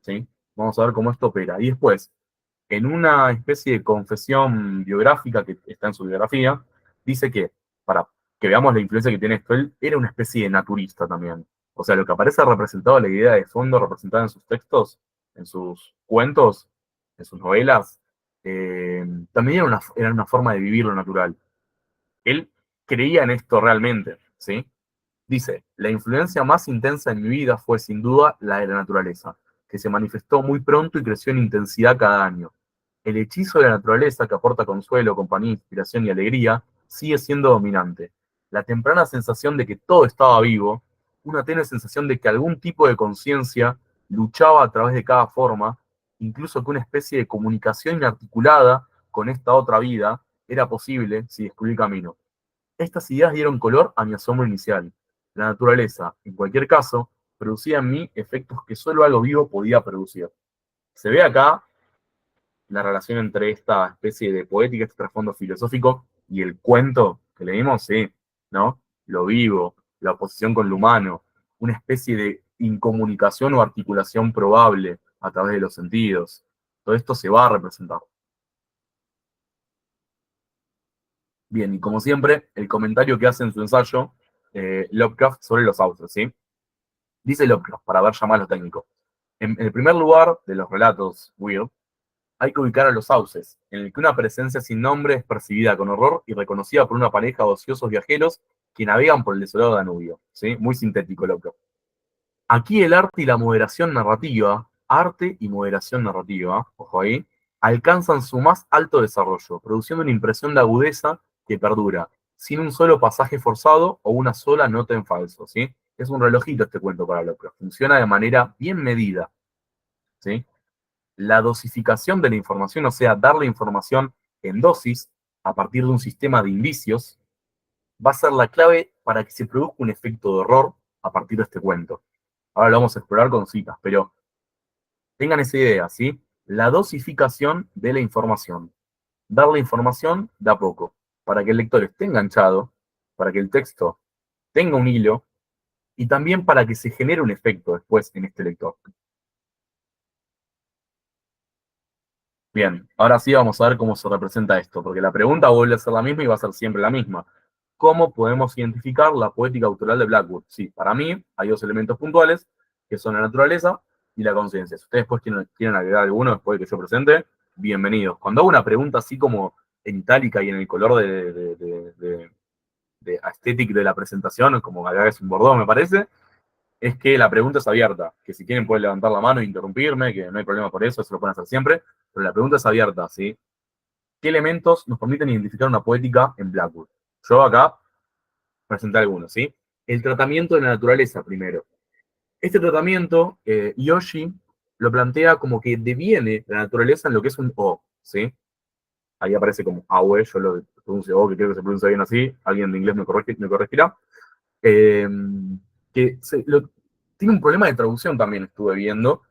¿sí? Vamos a ver cómo esto opera. Y después, en una especie de confesión biográfica que está en su biografía, dice que, para que veamos la influencia que tiene esto, él era una especie de naturista también. O sea, lo que aparece representado, la idea de fondo representada en sus textos, en sus cuentos, en sus novelas, también era una forma de vivir lo natural. Él creía en esto realmente, ¿sí? Dice, la influencia más intensa en mi vida fue sin duda la de la naturaleza, que se manifestó muy pronto y creció en intensidad cada año. El hechizo de la naturaleza, que aporta consuelo, compañía, inspiración y alegría, sigue siendo dominante. La temprana sensación de que todo estaba vivo, una tenue sensación de que algún tipo de conciencia luchaba a través de cada forma, incluso que una especie de comunicación inarticulada con esta otra vida era posible si descubrí el camino. Estas ideas dieron color a mi asombro inicial. La naturaleza, en cualquier caso, producía en mí efectos que solo algo vivo podía producir. Se ve acá la relación entre esta especie de poética, este trasfondo filosófico y el cuento que leímos, sí, ¿no? Lo vivo, la oposición con lo humano, una especie de incomunicación o articulación probable a través de los sentidos. Todo esto se va a representar. Bien, y como siempre, el comentario que hace en su ensayo Lovecraft sobre los sauces, ¿sí? Dice Lovecraft, para ver ya más lo técnico. En el primer lugar de los relatos Weird, hay que ubicar a los sauces, en el que una presencia sin nombre es percibida con horror y reconocida por una pareja de ociosos viajeros que navegan por el desolado Danubio, ¿sí? Muy sintético, Lovecraft. Aquí el arte y moderación narrativa, ojo ahí, alcanzan su más alto desarrollo, produciendo una impresión de agudeza que perdura, sin un solo pasaje forzado o una sola nota en falso, ¿sí? Es un relojito este cuento para Lovecraft, funciona de manera bien medida, ¿sí? La dosificación de la información, o sea, dar la información en dosis a partir de un sistema de indicios, va a ser la clave para que se produzca un efecto de horror a partir de este cuento. Ahora lo vamos a explorar con citas, pero tengan esa idea, ¿sí? La dosificación de la información. Dar la información de a poco, para que el lector esté enganchado, para que el texto tenga un hilo y también para que se genere un efecto después en este lector. Bien, ahora sí vamos a ver cómo se representa esto, porque la pregunta vuelve a ser la misma y va a ser siempre la misma. ¿Cómo podemos identificar la poética autoral de Blackwood? Sí, para mí hay dos elementos puntuales, que son la naturaleza y la conciencia. Si ustedes después quieren agregar alguno después de que yo presente, bienvenidos. Cuando hago una pregunta así como en itálica y en el color de aesthetic de la presentación, como acá es un bordón me parece, es que la pregunta es abierta, que si quieren pueden levantar la mano e interrumpirme, que no hay problema por eso lo pueden hacer siempre, pero la pregunta es abierta, ¿sí? ¿Qué elementos nos permiten identificar una poética en Blackwood? Yo acá presenté algunos, ¿sí? El tratamiento de la naturaleza primero. Este tratamiento, Yoshi lo plantea como que deviene la naturaleza en lo que es un O, ¿sí? Ahí aparece como Aue, yo lo pronuncio O, que creo que se pronuncia bien así, alguien de inglés me corregirá. Eh, que tiene un problema de traducción también, estuve viendo,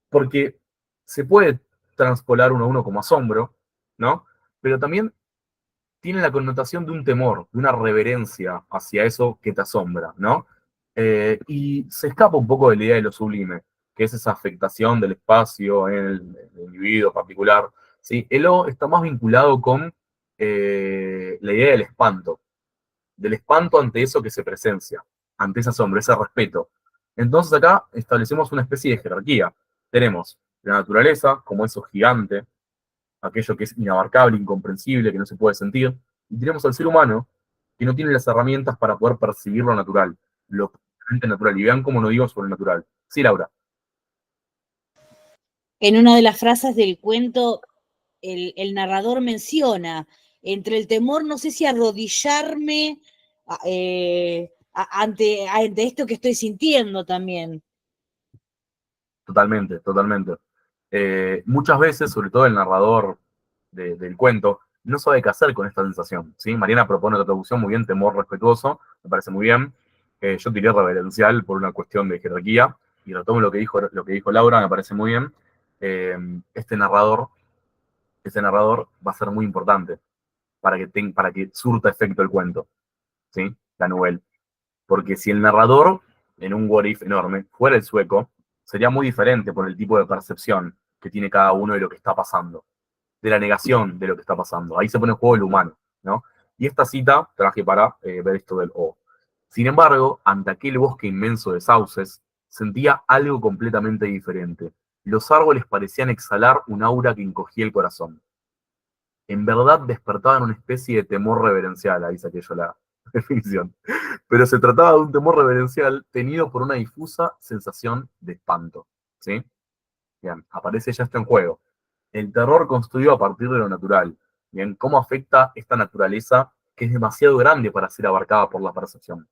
porque se puede transpolar uno a uno como asombro, ¿no? Pero también tiene la connotación de un temor, de una reverencia hacia eso que te asombra, ¿no? Y se escapa un poco de la idea de lo sublime, que es esa afectación del espacio en el individuo particular, ¿sí? El O está más vinculado con la idea del espanto ante eso que se presencia, ante ese asombro, ese respeto. Entonces acá establecemos una especie de jerarquía. Tenemos la naturaleza como eso gigante, aquello que es inabarcable, incomprensible, que no se puede sentir, y tenemos al ser humano que no tiene las herramientas para poder percibir lo natural, lo puramente natural. Y vean cómo no digo sobre lo natural. Sí, Laura. En una de las frases del cuento, el narrador menciona, entre el temor, no sé si arrodillarme ante esto que estoy sintiendo también. Totalmente, totalmente. Muchas veces, sobre todo el narrador del cuento, no sabe qué hacer con esta sensación, ¿sí? Mariana propone otra traducción muy bien, temor respetuoso, me parece muy bien. Yo diría reverencial por una cuestión de jerarquía, y retomo lo que dijo Laura, me parece muy bien. Eh, este narrador, este narrador va a ser muy importante para que surta efecto el cuento, ¿sí? La novela. Porque si el narrador en un what if enorme, fuera el sueco, sería muy diferente por el tipo de percepción que tiene cada uno de lo que está pasando, de la negación de lo que está pasando. Ahí se pone en juego el humano, ¿no? Y esta cita traje para ver esto del O. Sin embargo, ante aquel bosque inmenso de sauces, sentía algo completamente diferente. Los árboles parecían exhalar un aura que encogía el corazón. En verdad despertaban una especie de temor reverencial, ahí saqué yo la definición. Pero se trataba de un temor reverencial tenido por una difusa sensación de espanto. ¿Sí? Bien, aparece ya esto en juego. El terror construido a partir de lo natural. Bien, ¿cómo afecta esta naturaleza que es demasiado grande para ser abarcada por la percepción?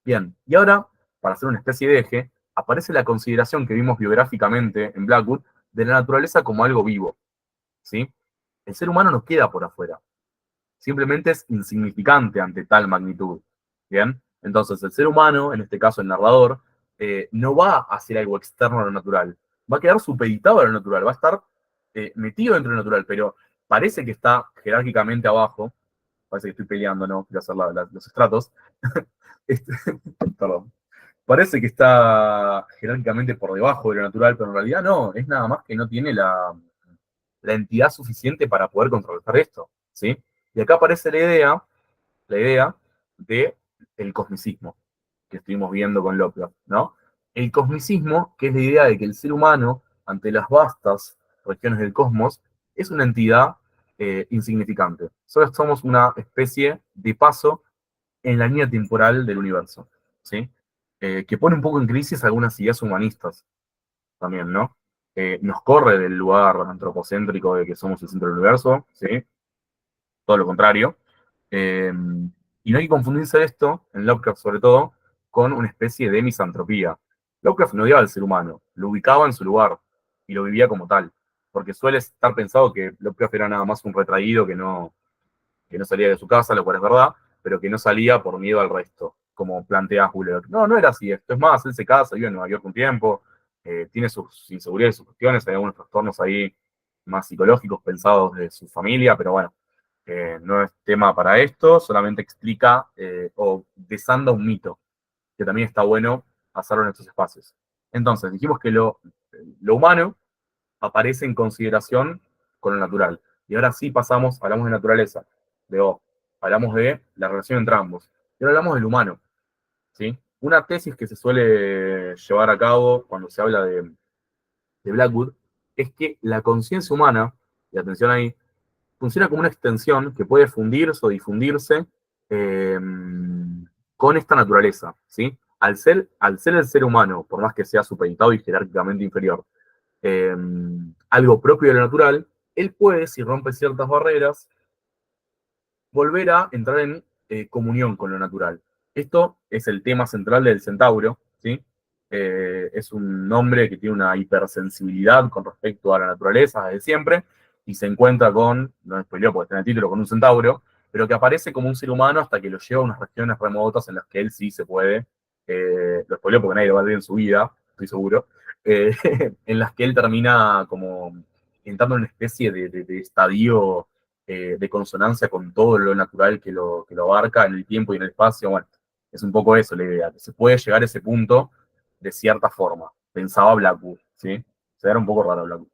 Bien, y ahora, para hacer una especie de eje, aparece la consideración que vimos biográficamente en Blackwood de la naturaleza como algo vivo. ¿Sí? El ser humano no queda por afuera. Simplemente es insignificante ante tal magnitud. Bien, entonces el ser humano, en este caso el narrador, no va a hacer algo externo a lo natural. Va a quedar supeditado a lo natural, va a estar metido dentro de lo natural, pero parece que está jerárquicamente abajo. Parece que estoy peleando, ¿no? Quiero hacer los estratos. Este, perdón. Parece que está jerárquicamente por debajo de lo natural, pero en realidad no, es nada más que no tiene la entidad suficiente para poder controlar esto, ¿sí? Y acá aparece la idea de el cosmicismo, que estuvimos viendo con Lovecraft, ¿no? El cosmicismo, que es la idea de que el ser humano, ante las vastas regiones del cosmos, es una entidad insignificante. Solo somos una especie de paso en la línea temporal del universo, ¿sí? Que pone un poco en crisis algunas ideas humanistas también, ¿no? Nos corre del lugar antropocéntrico de que somos el centro del universo, ¿sí? Todo lo contrario. Eh, y no hay que confundirse esto, en Lovecraft sobre todo, con una especie de misantropía. Lovecraft no odiaba al ser humano, lo ubicaba en su lugar y lo vivía como tal. Porque suele estar pensado que Lovecraft era nada más un retraído que no salía de su casa, lo cual es verdad, pero que no salía por miedo al resto, como plantea Julio. No, no era así esto. Es más, él se casa, vive en Nueva York un tiempo, tiene sus inseguridades, sus cuestiones, hay algunos trastornos ahí más psicológicos pensados de su familia, pero bueno, no es tema para esto, solamente explica o desanda un mito, que también está bueno hacerlo en estos espacios. Entonces, dijimos que lo humano aparece en consideración con lo natural. Y ahora sí pasamos, hablamos de naturaleza, de O, hablamos de la relación entre ambos. Y ahora hablamos del humano, ¿sí? Una tesis que se suele llevar a cabo cuando se habla de Blackwood es que la conciencia humana, y atención ahí, funciona como una extensión que puede fundirse o difundirse eh, con esta naturaleza, ¿sí? Al ser el ser humano, por más que sea supeditado y jerárquicamente inferior, eh, algo propio de lo natural, él puede, si rompe ciertas barreras, volver a entrar en comunión con lo natural. Esto es el tema central del centauro, ¿sí? Es un hombre que tiene una hipersensibilidad con respecto a la naturaleza desde siempre, y se encuentra con, no es spoileo porque está en el título, con un centauro, pero que aparece como un ser humano hasta que lo lleva a unas regiones remotas en las que él sí se puede, lo spoileo porque nadie lo va a ver en su vida, estoy seguro, eh, en las que él termina como entrando en una especie de estadio de consonancia con todo lo natural que lo abarca en el tiempo y en el espacio. Bueno, es un poco eso la idea, que se puede llegar a ese punto de cierta forma. Pensaba Blackwood, ¿sí? Se era un poco raro Blackwood.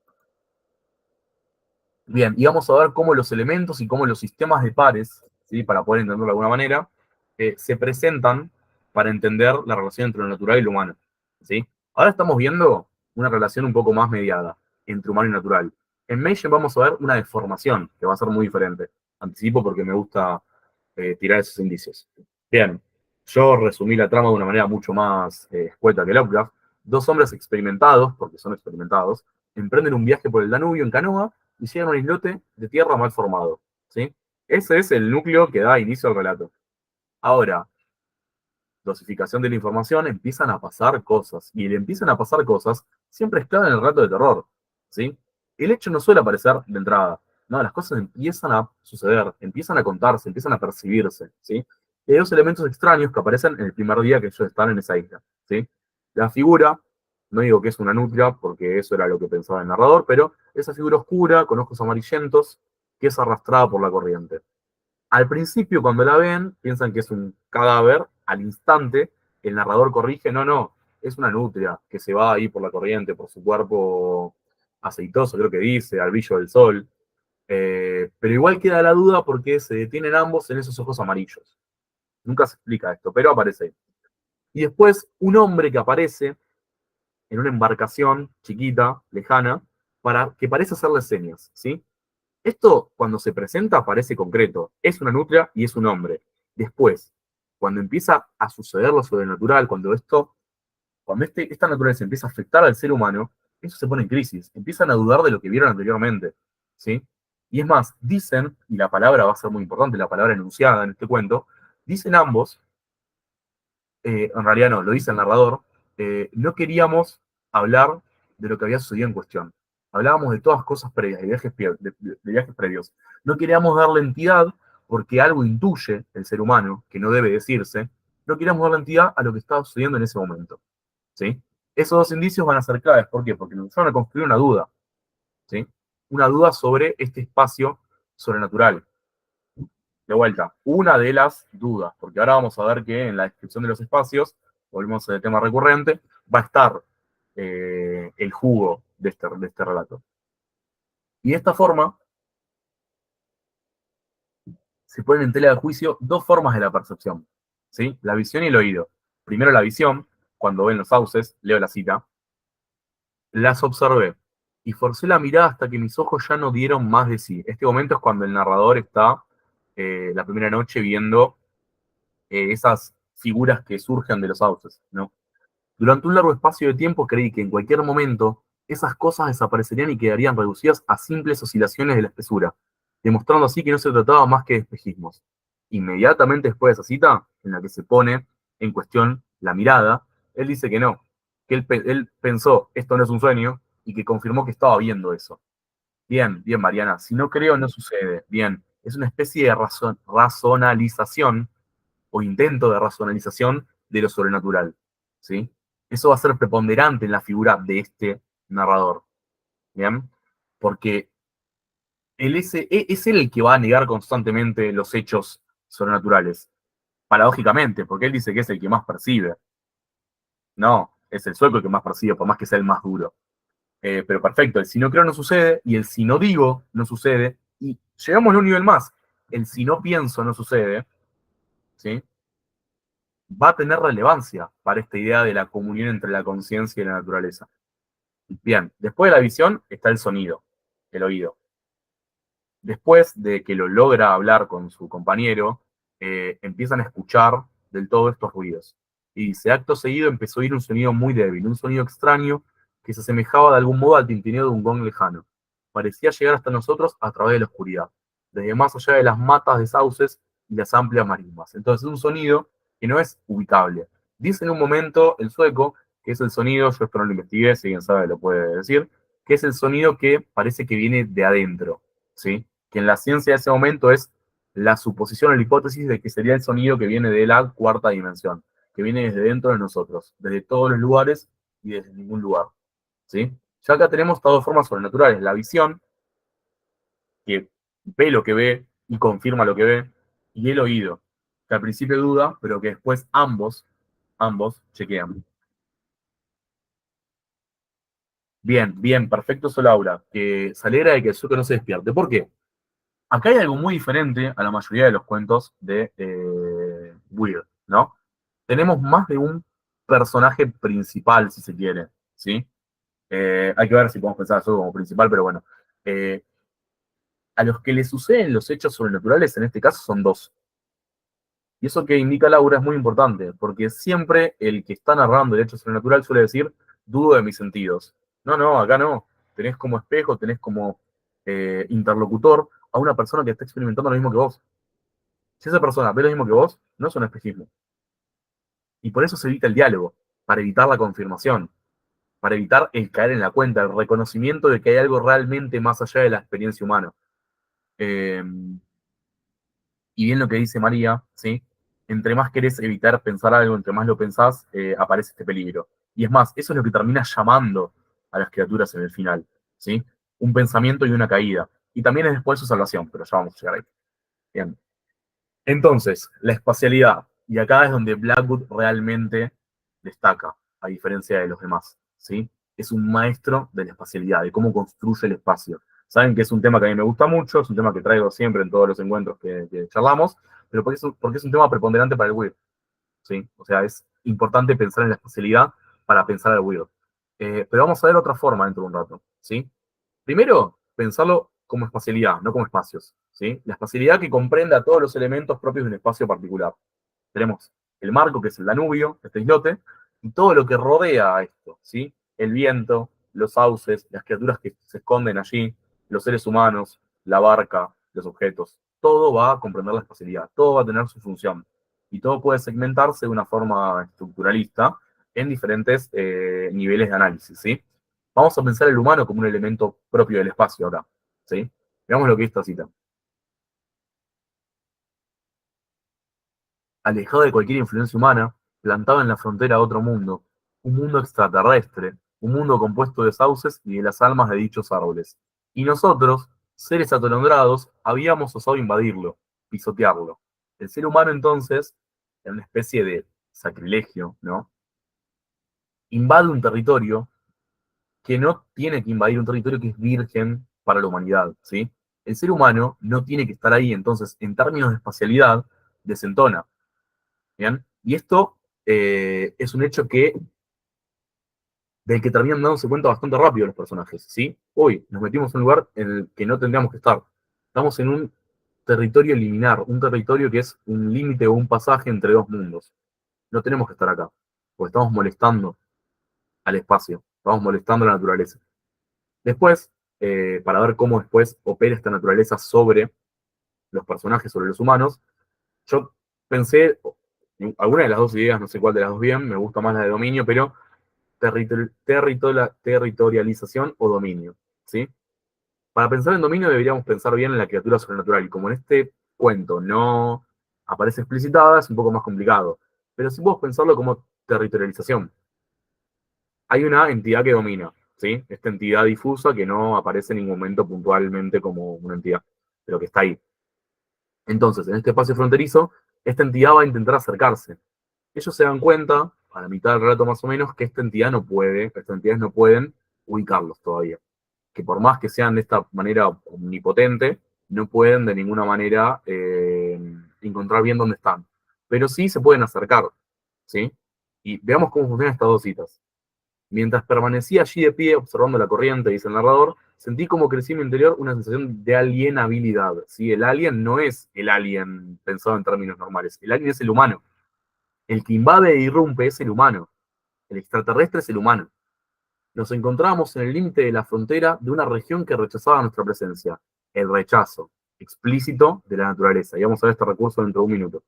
Bien, y vamos a ver cómo los elementos y cómo los sistemas de pares, ¿sí? Para poder entenderlo de alguna manera, se presentan para entender la relación entre lo natural y lo humano, ¿sí? Ahora estamos viendo una relación un poco más mediada entre humano y natural. En Meishen vamos a ver una deformación que va a ser muy diferente. Anticipo porque me gusta tirar esos indicios. Bien, yo resumí la trama de una manera mucho más escueta que Lovecraft. Dos hombres experimentados, porque son experimentados, emprenden un viaje por el Danubio en canoa y llegan a un islote de tierra mal formado, ¿sí? Ese es el núcleo que da inicio al relato. Ahora, dosificación de la información, empiezan a pasar cosas. Y le empiezan a pasar cosas, siempre es clave en el relato de terror, ¿sí? El hecho no suele aparecer de entrada. No, las cosas empiezan a suceder, empiezan a contarse, empiezan a percibirse, ¿sí? Y hay dos elementos extraños que aparecen en el primer día que ellos están en esa isla, ¿sí? La figura, no digo que es una nutria, porque eso era lo que pensaba el narrador, pero esa figura oscura, con ojos amarillentos, que es arrastrada por la corriente. Al principio, cuando la ven, piensan que es un cadáver, al instante el narrador corrige, no, es una nutria que se va ahí por la corriente, por su cuerpo aceitoso, creo que dice, al brillo del sol. Pero igual queda la duda porque se detienen ambos en esos ojos amarillos. Nunca se explica esto, pero aparece ahí. Y después un hombre que aparece en una embarcación chiquita, lejana, que parece hacerle señas, ¿sí? Esto, cuando se presenta, parece concreto. Es una nutria y es un hombre. Después, cuando empieza a suceder lo sobrenatural, cuando esta naturaleza empieza a afectar al ser humano, eso se pone en crisis. Empiezan a dudar de lo que vieron anteriormente, ¿sí? Y es más, dicen, y la palabra va a ser muy importante, la palabra enunciada en este cuento, dicen ambos, en realidad no, lo dice el narrador, no queríamos hablar de lo que había sucedido en cuestión. Hablábamos de todas cosas previas, de viajes previos. No queríamos darle entidad porque algo intuye el ser humano, que no debe decirse, no queríamos darle entidad a lo que estaba sucediendo en ese momento. ¿Sí? Esos dos indicios van a ser claves. ¿Por qué? Porque nos empezaron a construir una duda. ¿Sí? Una duda sobre este espacio sobrenatural. De vuelta, una de las dudas, porque ahora vamos a ver que en la descripción de los espacios, volvemos al tema recurrente, va a estar el jugo de este relato. Y de esta forma, se ponen en tela de juicio dos formas de la percepción, ¿sí? La visión y el oído. Primero la visión, cuando ven los sauces, leo la cita, las observé y forcé la mirada hasta que mis ojos ya no dieron más de sí. Este momento es cuando el narrador está la primera noche viendo esas figuras que surgen de los sauces, ¿no? Durante un largo espacio de tiempo creí que en cualquier momento esas cosas desaparecerían y quedarían reducidas a simples oscilaciones de la espesura, demostrando así que no se trataba más que de espejismos. Inmediatamente después de esa cita, en la que se pone en cuestión la mirada, él dice que no, que él pensó, esto no es un sueño, y que confirmó que estaba viendo eso. Bien, bien, Mariana, si no creo, no sucede. Bien, es una especie de razonalización o intento de racionalización de lo sobrenatural, ¿sí? Eso va a ser preponderante en la figura de este narrador, ¿bien? Porque es él el que va a negar constantemente los hechos sobrenaturales, paradójicamente, porque él dice que es el que más percibe. No, es el sueco el que más percibe, por más que sea el más duro. Pero perfecto, el si no creo no sucede, y el si no digo no sucede, y llegamos a un nivel más, el si no pienso no sucede, ¿sí? Va a tener relevancia para esta idea de la comunión entre la conciencia y la naturaleza. Bien, después de la visión está el sonido, el oído. Después de que lo logra hablar con su compañero, empiezan a escuchar del todo estos ruidos. Y dice, acto seguido empezó a oír un sonido muy débil, un sonido extraño que se asemejaba de algún modo al tintineo de un gong lejano. Parecía llegar hasta nosotros a través de la oscuridad, desde más allá de las matas de sauces y las amplias marismas. Entonces es un sonido que no es ubicable. Dice en un momento el sueco que es el sonido, yo esto no lo investigué, si alguien sabe lo puede decir, que es el sonido que parece que viene de adentro, ¿sí? Que en la ciencia de ese momento es la suposición o la hipótesis de que sería el sonido que viene de la cuarta dimensión, que viene desde dentro de nosotros, desde todos los lugares y desde ningún lugar, ¿sí? Ya acá tenemos estas dos formas sobrenaturales, la visión, que ve lo que ve y confirma lo que ve, y el oído, que al principio duda, pero que después ambos chequean. Bien, bien, perfecto, Solaura, que se alegra de que el sueco no se despierte. ¿Por qué? Acá hay algo muy diferente a la mayoría de los cuentos de Weird, ¿no? Tenemos más de un personaje principal, si se quiere, ¿sí? Hay que ver si podemos pensar eso como principal, pero bueno. Eh, a los que le suceden los hechos sobrenaturales, en este caso, son dos. Y eso que indica Laura es muy importante, porque siempre el que está narrando el hecho sobrenatural suele decir, dudo de mis sentidos. No, acá no. Tenés como espejo, tenés como interlocutor a una persona que está experimentando lo mismo que vos. Si esa persona ve lo mismo que vos, no es un espejismo. Y por eso se evita el diálogo, para evitar la confirmación, para evitar el caer en la cuenta, el reconocimiento de que hay algo realmente más allá de la experiencia humana. Eh, y bien lo que dice María, ¿sí? Entre más querés evitar pensar algo, entre más lo pensás, aparece este peligro. Y es más, eso es lo que termina llamando a las criaturas en el final, ¿sí? Un pensamiento y una caída. Y también es después su salvación, pero ya vamos a llegar ahí. Bien. Entonces, la espacialidad. Y acá es donde Blackwood realmente destaca, a diferencia de los demás, ¿sí? Es un maestro de la espacialidad, de cómo construye el espacio. Saben que es un tema que a mí me gusta mucho, es un tema que traigo siempre en todos los encuentros que charlamos, pero porque es un tema preponderante para el weird, ¿sí? O sea, es importante pensar en la espacialidad para pensar el weird. Pero vamos a ver otra forma dentro de un rato, ¿sí? Primero, pensarlo como espacialidad, no como espacios, ¿sí? La espacialidad que comprenda todos los elementos propios de un espacio particular. Tenemos el marco, que es el Danubio, este islote, y todo lo que rodea a esto, ¿sí? El viento, los sauces, las criaturas que se esconden allí, los seres humanos, la barca, los objetos. Todo va a comprender la espacialidad, todo va a tener su función. Y todo puede segmentarse de una forma estructuralista en diferentes niveles de análisis, ¿sí? Vamos a pensar el humano como un elemento propio del espacio ahora, ¿sí? Veamos lo que es esta cita. Alejado de cualquier influencia humana, plantado en la frontera a otro mundo, un mundo extraterrestre, un mundo compuesto de sauces y de las almas de dichos árboles. Y nosotros, seres atolondrados, habíamos osado invadirlo, pisotearlo. El ser humano entonces, en una especie de sacrilegio, ¿no? Invade un territorio que no tiene que invadir un territorio que es virgen para la humanidad, ¿sí? El ser humano no tiene que estar ahí, entonces, en términos de espacialidad, desentona. ¿Bien? Y esto es un hecho del que terminan dándose cuenta bastante rápido los personajes, ¿sí? Hoy nos metimos en un lugar en el que no tendríamos que estar. Estamos en un territorio liminar, un territorio que es un límite o un pasaje entre dos mundos. No tenemos que estar acá, porque estamos molestando al espacio, estamos molestando a la naturaleza. Después, para ver cómo después opera esta naturaleza sobre los personajes, sobre los humanos, yo pensé, alguna de las dos ideas, no sé cuál de las dos bien, me gusta más la de dominio, pero territorialización o dominio, ¿sí? Para pensar en dominio deberíamos pensar bien en la criatura sobrenatural, y como en este cuento no aparece explicitada, es un poco más complicado. Pero sí podemos pensarlo como territorialización. Hay una entidad que domina, ¿sí? Esta entidad difusa que no aparece en ningún momento puntualmente como una entidad, pero que está ahí. Entonces, en este espacio fronterizo, esta entidad va a intentar acercarse. Ellos se dan cuenta, a la mitad del relato más o menos, que esta entidad no puede, estas entidades no pueden ubicarlos todavía. Que por más que sean de esta manera omnipotente, no pueden de ninguna manera encontrar bien dónde están. Pero sí se pueden acercar, ¿sí? Y veamos cómo funcionan estas dos citas. Mientras permanecía allí de pie, observando la corriente, dice el narrador, sentí como crecía en mi interior una sensación de alienabilidad, ¿sí? El alien no es el alien pensado en términos normales, el alien es el humano. El que invade e irrumpe es el humano. El extraterrestre es el humano. Nos encontrábamos en el límite de la frontera de una región que rechazaba nuestra presencia. El rechazo explícito de la naturaleza. Y vamos a ver este recurso dentro de un minuto.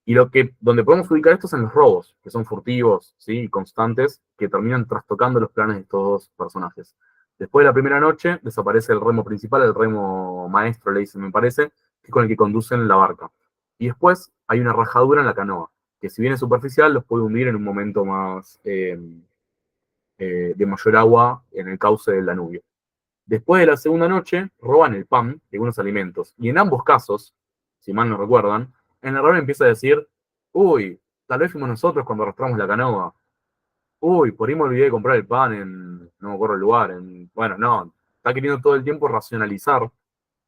Y donde podemos ubicar esto es en los robos, que son furtivos, ¿sí? Y constantes, que terminan trastocando los planes de estos dos personajes. Después de la primera noche, desaparece el remo principal, el remo maestro, le dicen, me parece, que es con el que conducen la barca. Y después hay una rajadura en la canoa, que si bien es superficial, los puede hundir en un momento más de mayor agua en el cauce del Danubio. Después de la segunda noche, roban el pan y algunos alimentos. Y en ambos casos, si mal no recuerdan, el narrador empieza a decir, uy, tal vez fuimos nosotros cuando arrastramos la canoa. Uy, por ahí me olvidé de comprar el pan en, no me acuerdo el lugar. Bueno, no, está queriendo todo el tiempo racionalizar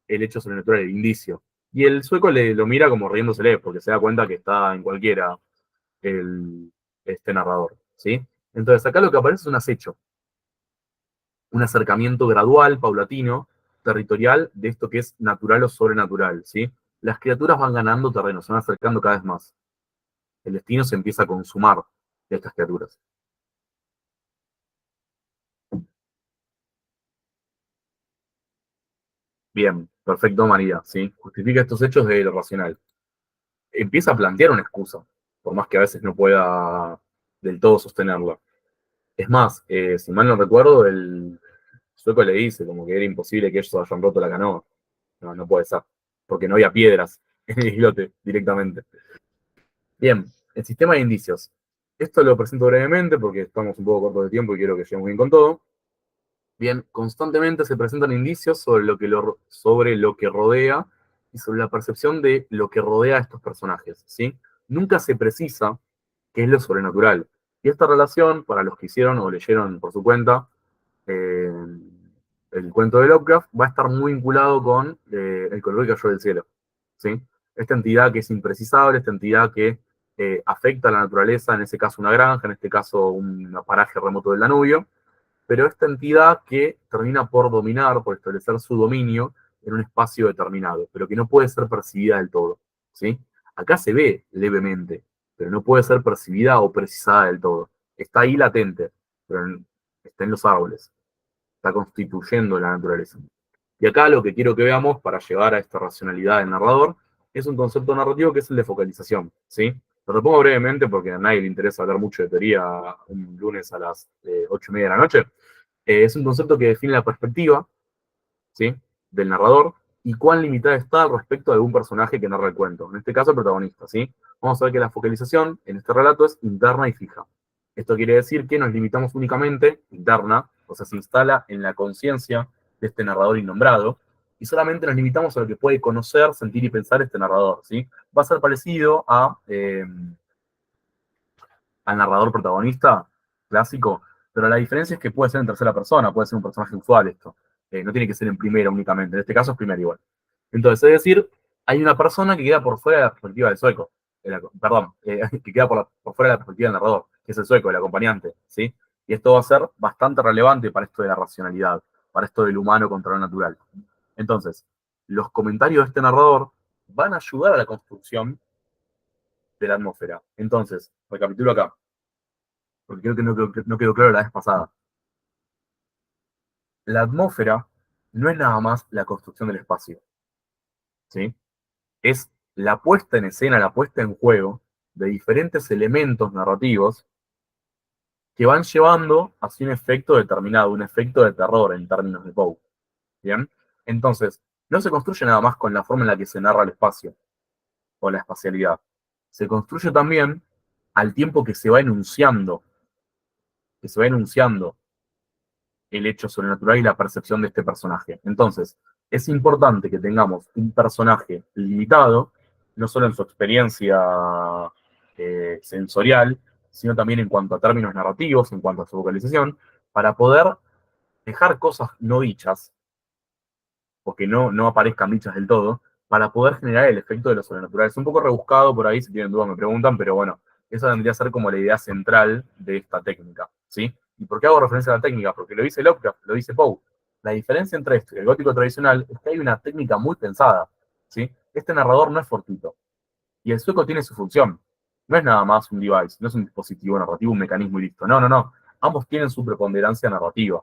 el hecho sobrenatural, el indicio. Y el sueco lo mira como riéndosele, porque se da cuenta que está en cualquiera este narrador, ¿sí? Entonces acá lo que aparece es un acecho, un acercamiento gradual, paulatino, territorial, de esto que es natural o sobrenatural, ¿sí? Las criaturas van ganando terreno, se van acercando cada vez más. El destino se empieza a consumar de estas criaturas. Bien, perfecto, María, ¿sí? Justifica estos hechos de lo racional. Empieza a plantear una excusa, por más que a veces no pueda del todo sostenerla. Es más, si mal no recuerdo, el sueco le dice como que era imposible que ellos hayan roto la canoa. No, no puede ser, porque no había piedras en el islote directamente. Bien, el sistema de indicios. Esto lo presento brevemente porque estamos un poco cortos de tiempo y quiero que lleguemos bien con todo. Bien, constantemente se presentan indicios sobre lo que rodea y sobre la percepción de lo que rodea a estos personajes, ¿sí? nunca se precisa qué es lo sobrenatural. Y esta relación, para los que hicieron o leyeron por su cuenta, eh, el cuento de Lovecraft va a estar muy vinculado con el color que cayó del cielo, ¿sí? Esta entidad que es imprecisable, esta entidad que afecta a la naturaleza, en ese caso una granja, en este caso un paraje remoto del Danubio, pero esta entidad que termina por dominar, por establecer su dominio en un espacio determinado, pero que no puede ser percibida del todo, ¿sí? Acá se ve levemente, pero no puede ser percibida o precisada del todo. Está ahí latente, pero está en los árboles, está constituyendo la naturaleza. Y acá lo que quiero que veamos para llegar a esta racionalidad del narrador es un concepto narrativo que es el de focalización, ¿sí? Lo repongo brevemente porque a nadie le interesa hablar mucho de teoría un lunes a las 8:30 de la noche. Es un concepto que define la perspectiva, ¿sí?, del narrador y cuán limitada está respecto a algún personaje que narra el cuento. En este caso, el protagonista, ¿sí? Vamos a ver que la focalización en este relato es interna y fija. Esto quiere decir que nos limitamos únicamente, interna, o sea, se instala en la conciencia de este narrador innombrado, y solamente nos limitamos a lo que puede conocer, sentir y pensar este narrador, ¿sí? Va a ser parecido al narrador protagonista clásico, pero la diferencia es que puede ser en tercera persona, puede ser un personaje usual esto. No tiene que ser en primera únicamente, en este caso es primera igual. Entonces, es decir, hay una persona que queda por fuera de la perspectiva del sueco, que queda por fuera de la perspectiva del narrador, que es el sueco, el acompañante, ¿sí? Y esto va a ser bastante relevante para esto de la racionalidad, para esto del humano contra lo natural. Entonces, los comentarios de este narrador van a ayudar a la construcción de la atmósfera. Entonces, recapitulo acá, porque creo que no quedó claro la vez pasada. La atmósfera no es nada más la construcción del espacio, ¿sí? Es la puesta en escena, la puesta en juego de diferentes elementos narrativos que van llevando hacia un efecto determinado, un efecto de terror en términos de Poe, ¿bien? Entonces, no se construye nada más con la forma en la que se narra el espacio o la espacialidad. Se construye también al tiempo que se va enunciando el hecho sobrenatural y la percepción de este personaje. Entonces, es importante que tengamos un personaje limitado, no solo en su experiencia sensorial, sino también en cuanto a términos narrativos, en cuanto a su vocalización, para poder dejar cosas no dichas, o que no aparezcan dichas del todo, para poder generar el efecto de lo sobrenatural. Es un poco rebuscado por ahí, si tienen dudas me preguntan, pero bueno, esa vendría a ser como la idea central de esta técnica, ¿sí? ¿Y por qué hago referencia a la técnica? Porque lo dice Lovecraft, lo dice Poe. La diferencia entre esto y el gótico tradicional es que hay una técnica muy pensada, ¿sí? Este narrador no es fortuito. Y el sueco tiene su función. No es nada más un device, no es un dispositivo narrativo, un mecanismo y listo. No, no, no. Ambos tienen su preponderancia narrativa.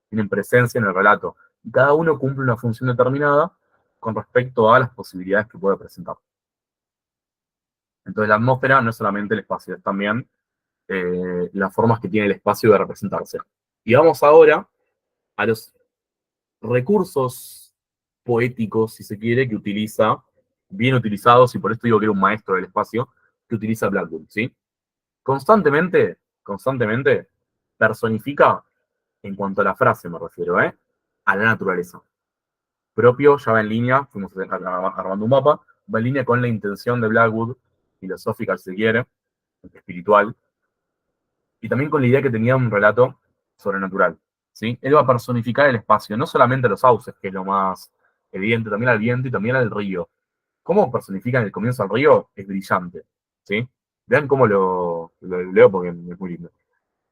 Tienen presencia en el relato. Y cada uno cumple una función determinada con respecto a las posibilidades que puede presentar. Entonces la atmósfera no es solamente el espacio, es también las formas que tiene el espacio de representarse. Y vamos ahora a los recursos poéticos, si se quiere, que utiliza, bien utilizados, y por esto digo que era un maestro del espacio, que utiliza Blackwood, ¿sí? Constantemente personifica, en cuanto a la frase me refiero, a la naturaleza. Propio, ya va en línea, fuimos armando un mapa, va en línea con la intención de Blackwood, filosófica si se quiere, espiritual, y también con la idea que tenía un relato sobrenatural, ¿sí? Él va a personificar el espacio, no solamente a los sauces, que es lo más evidente, también al viento y también al río. ¿Cómo personifican el comienzo al río? Es brillante, ¿sí? Vean cómo lo leo porque es muy lindo.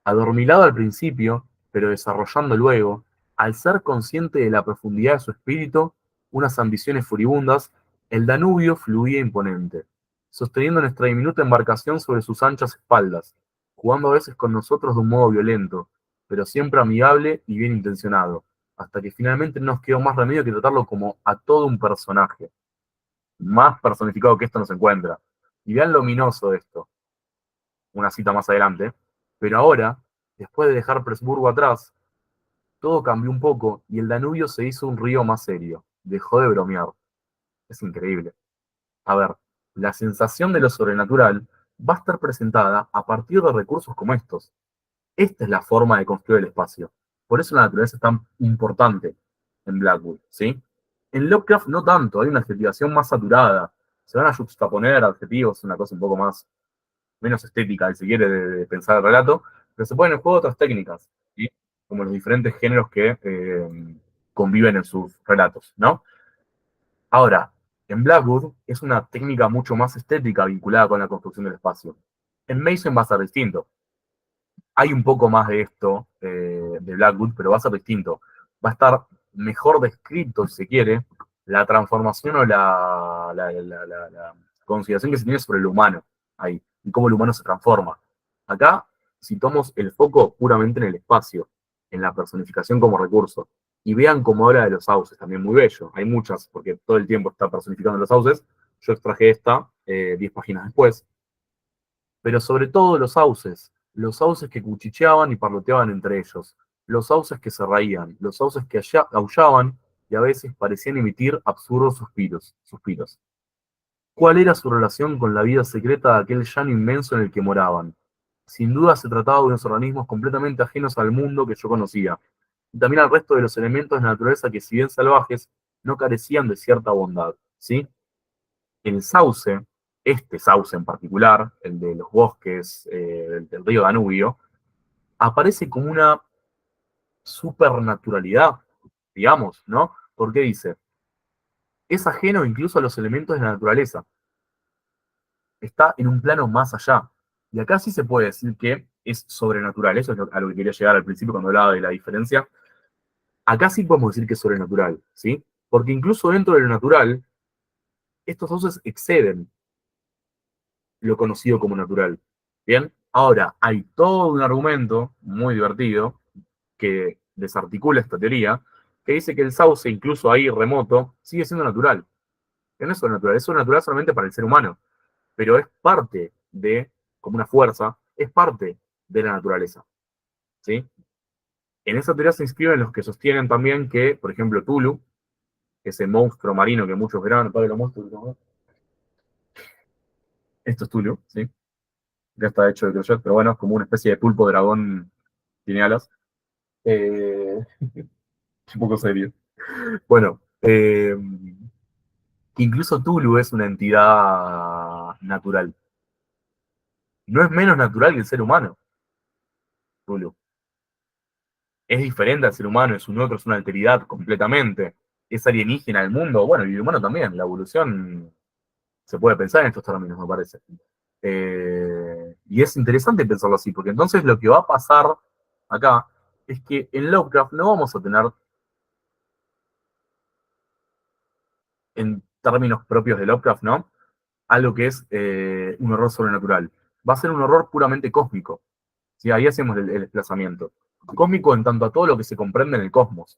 Adormilado al principio, pero desarrollando luego, al ser consciente de la profundidad de su espíritu, unas ambiciones furibundas, el Danubio fluía imponente, sosteniendo nuestra diminuta embarcación sobre sus anchas espaldas, jugando a veces con nosotros de un modo violento, pero siempre amigable y bien intencionado, hasta que finalmente no nos quedó más remedio que tratarlo como a todo un personaje. Más personificado que esto no se encuentra. Y vean lo ominoso de esto, una cita más adelante, pero ahora, después de dejar Presburgo atrás, todo cambió un poco y el Danubio se hizo un río más serio, dejó de bromear. Es increíble. A ver, la sensación de lo sobrenatural va a estar presentada a partir de recursos como estos. Esta es la forma de construir el espacio. Por eso la naturaleza es tan importante en Blackwood, ¿sí? En Lovecraft no tanto, hay una adjetivación más saturada, se van a juxtaponer adjetivos, una cosa un poco más, menos estética, si quiere, de pensar el relato, pero se ponen en juego otras técnicas, ¿sí? Como los diferentes géneros que conviven en sus relatos, ¿no? Ahora, en Blackwood es una técnica mucho más estética vinculada con la construcción del espacio. En Mason va a ser distinto. Hay un poco más de esto de Blackwood, pero va a ser distinto. Va a estar mejor descrito, si se quiere, la transformación o la consideración que se tiene sobre lo humano ahí, y cómo el humano se transforma. Acá situamos el foco puramente en el espacio, en la personificación como recurso. Y vean cómo habla de los sauces, también muy bello. Hay muchas, porque todo el tiempo está personificando los sauces. Yo extraje esta 10 páginas después, pero sobre todo los sauces que cuchicheaban y parloteaban entre ellos, los sauces que se reían, los sauces que aullaban y a veces parecían emitir absurdos suspiros. ¿Cuál era su relación con la vida secreta de aquel llano inmenso en el que moraban? Sin duda se trataba de unos organismos completamente ajenos al mundo que yo conocía, y también al resto de los elementos de la naturaleza que, si bien salvajes, no carecían de cierta bondad, ¿sí? El sauce, este sauce en particular, el de los bosques del río Danubio, aparece como una supernaturalidad, digamos, ¿no? Porque dice, es ajeno incluso a los elementos de la naturaleza, está en un plano más allá. Y acá sí se puede decir que es sobrenatural, eso es a lo que quería llegar al principio cuando hablaba de la diferencia. Acá sí podemos decir que es sobrenatural, ¿sí? Porque incluso dentro de lo natural, estos sauces exceden lo conocido como natural. Bien, ahora hay todo un argumento muy divertido que desarticula esta teoría, que dice que el sauce, incluso ahí remoto, sigue siendo natural. Que no es sobrenatural, es sobrenatural solamente para el ser humano, pero es parte de, como una fuerza, es parte de la naturaleza. ¿Sí? En esa teoría se inscriben los que sostienen también que, por ejemplo, Tulu, ese monstruo marino que muchos verán, padre de los monstruos, ¿no? Esto es Tulu, ¿sí? Ya está hecho de crochet, pero bueno, es como una especie de pulpo dragón, tiene alas. Un poco serio. Bueno, incluso Tulu es una entidad natural. No es menos natural que el ser humano, Tulu. Es diferente al ser humano, es un otro, es una alteridad completamente. Es alienígena al mundo, bueno, y el humano también. La evolución se puede pensar en estos términos, me parece. Y es interesante pensarlo así, porque entonces lo que va a pasar acá es que en Lovecraft no vamos a tener, en términos propios de Lovecraft, ¿no? Algo que es un horror sobrenatural. Va a ser un horror puramente cósmico. ¿Sí? Ahí hacemos el desplazamiento. Cósmico en tanto a todo lo que se comprende en el cosmos.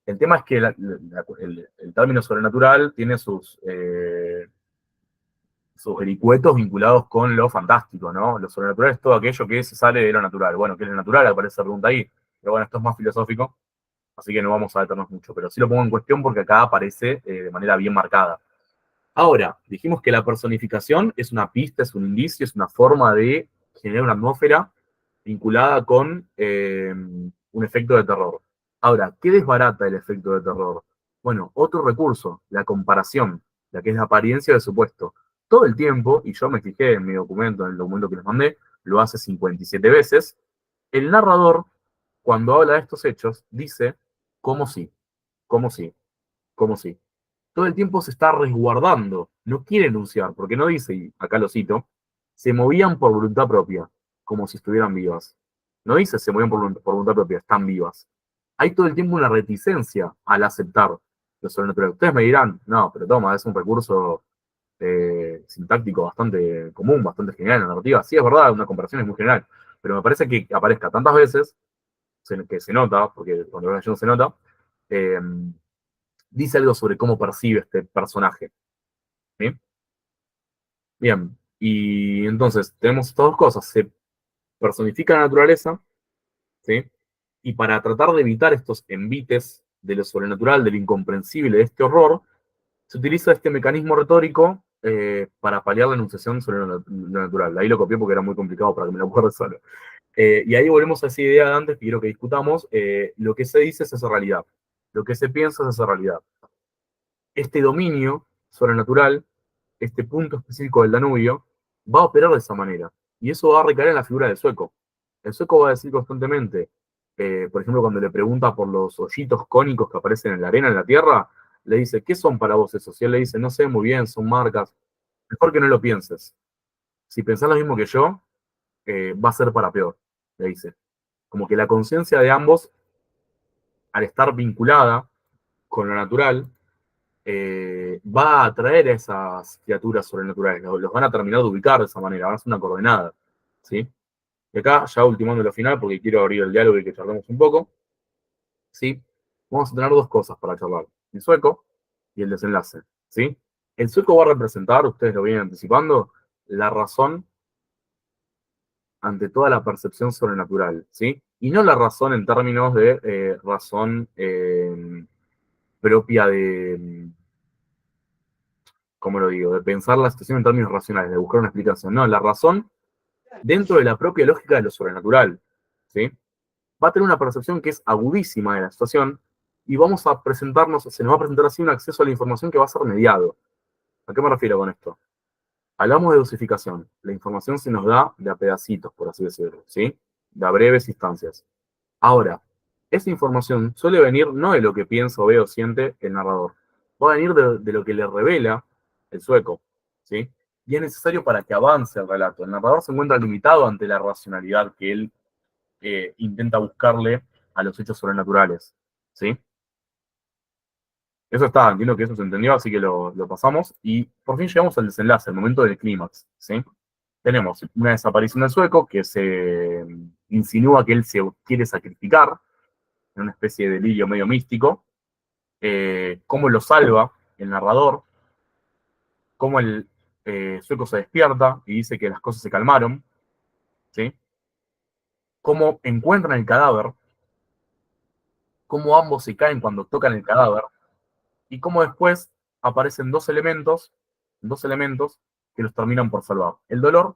El tema es que el término sobrenatural tiene sus vericuetos vinculados con lo fantástico, ¿no? Lo sobrenatural es todo aquello que se sale de lo natural. Bueno, ¿qué es lo natural? Aparece esa pregunta ahí. Pero bueno, esto es más filosófico, así que no vamos a detenernos mucho. Pero sí lo pongo en cuestión porque acá aparece de manera bien marcada. Ahora, dijimos que la personificación es una pista, es un indicio, es una forma de generar una atmósfera vinculada con un efecto de terror. Ahora, ¿qué desbarata el efecto de terror? Bueno, otro recurso, la comparación, la que es la apariencia del supuesto. Todo el tiempo, y yo me fijé en mi documento, en el documento que les mandé, lo hace 57 veces, el narrador, cuando habla de estos hechos, dice, como si, como si, como si todo el tiempo se está resguardando, no quiere enunciar, porque no dice, y acá lo cito, se movían por voluntad propia, como si estuvieran vivas. No dice se movían por voluntad propia, están vivas. Hay todo el tiempo una reticencia al aceptar lo sobrenatural. Ustedes me dirán, no, pero toma, es un recurso sintáctico bastante común, bastante general en la narrativa. Sí, es verdad, una comparación es muy general, pero me parece que aparezca tantas veces, que se nota, porque cuando lo leyendo se nota, eh, dice algo sobre cómo percibe este personaje. ¿Sí? Bien, y entonces tenemos estas dos cosas. Se personifica la naturaleza, ¿sí? Y para tratar de evitar estos envites de lo sobrenatural, de lo incomprensible, de este horror, se utiliza este mecanismo retórico para paliar la enunciación sobre lo natural. Ahí lo copié porque era muy complicado para que me lo acuerde solo. Y ahí volvemos a esa idea de antes que quiero que discutamos. Lo que se dice es esa realidad. Lo que se piensa es esa realidad. Este dominio sobrenatural este punto específico del Danubio, va a operar de esa manera. Y eso va a recaer en la figura del sueco. El sueco va a decir constantemente, por ejemplo, cuando le pregunta por los hoyitos cónicos que aparecen en la arena, en la tierra, le dice, ¿qué son para vos esos? Y él le dice, no sé muy bien, son marcas. Mejor que no lo pienses. Si pensás lo mismo que yo, va a ser para peor, le dice. Como que la conciencia de ambos, al estar vinculada con lo natural, va a atraer a esas criaturas sobrenaturales, los van a terminar de ubicar de esa manera, van a ser una coordenada, ¿sí? Y acá, ya ultimando lo final, porque quiero abrir el diálogo y que charlemos un poco, ¿sí? Vamos a tener dos cosas para charlar, el sueco y el desenlace, ¿sí? El sueco va a representar, ustedes lo vienen anticipando, la razón ante toda la percepción sobrenatural, ¿sí? Y no la razón en términos de razón propia de, ¿cómo lo digo?, de pensar la situación en términos racionales, de buscar una explicación. No, la razón dentro de la propia lógica de lo sobrenatural, ¿sí? Va a tener una percepción que es agudísima de la situación y vamos a presentarnos, se nos va a presentar así un acceso a la información que va a ser mediado. ¿A qué me refiero con esto? Hablamos de dosificación. La información se nos da de a pedacitos, por así decirlo, ¿sí? De a breves instancias. Ahora, esa información suele venir no de lo que piensa o ve o siente el narrador, va a venir de lo que le revela el sueco, ¿sí? Y es necesario para que avance el relato. El narrador se encuentra limitado ante la racionalidad que él intenta buscarle a los hechos sobrenaturales, ¿sí? Eso está, entiendo que eso se entendió, así que lo pasamos. Y por fin llegamos al desenlace, al momento del clímax, ¿sí? Tenemos una desaparición del sueco que se insinúa que él se quiere sacrificar, en una especie de delirio medio místico, cómo lo salva el narrador, cómo el sueco se despierta y dice que las cosas se calmaron, ¿sí? Cómo encuentran el cadáver, cómo ambos se caen cuando tocan el cadáver, y cómo después aparecen dos elementos que los terminan por salvar, el dolor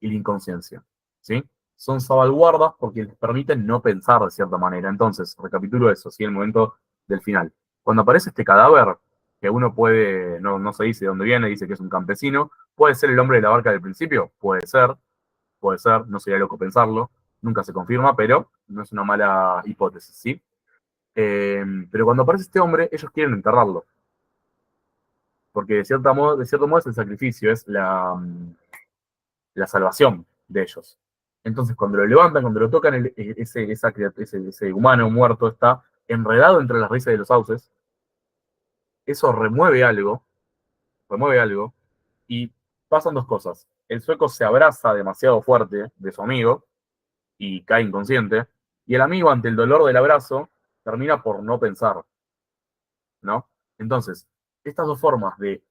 y la inconsciencia, ¿sí? Son salvaguardas porque les permiten no pensar de cierta manera. Entonces, recapitulo eso, ¿sí? El momento del final. Cuando aparece este cadáver, que uno puede, no se dice de dónde viene, dice que es un campesino, puede ser el hombre de la barca del principio, puede ser, no sería loco pensarlo, nunca se confirma, pero no es una mala hipótesis, ¿sí? Pero cuando aparece este hombre, ellos quieren enterrarlo, porque de cierto modo es el sacrificio, es la salvación de ellos. Entonces, cuando lo levantan, cuando lo tocan, ese humano muerto está enredado entre las raíces de los sauces, eso remueve algo, y pasan dos cosas. El sueco se abraza demasiado fuerte de su amigo y cae inconsciente, y el amigo, ante el dolor del abrazo, termina por no pensar, ¿no? Entonces, estas dos formas de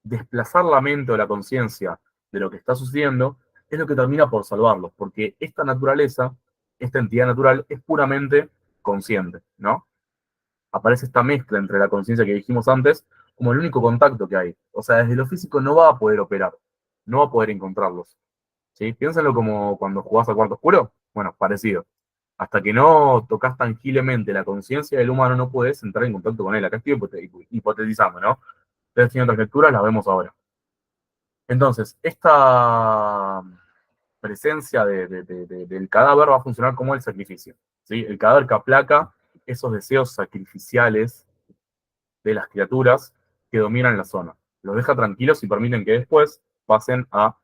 desplazar la mente o la conciencia de lo que está sucediendo es lo que termina por salvarlos, porque esta naturaleza, esta entidad natural, es puramente consciente, ¿no? Aparece esta mezcla entre la conciencia que dijimos antes como el único contacto que hay. O sea, desde lo físico no va a poder operar, no va a poder encontrarlos, ¿sí? Piénsenlo como cuando jugás a cuarto oscuro. Bueno, parecido. Hasta que no tocas tangiblemente la conciencia del humano, no puedes entrar en contacto con él. Acá estoy hipotetizando, ¿no? Ustedes tienen otras lecturas, las vemos ahora. Entonces, esta presencia del cadáver va a funcionar como el sacrificio, ¿sí? El cadáver que aplaca esos deseos sacrificiales de las criaturas que dominan la zona. Los deja tranquilos y permiten que después pasen a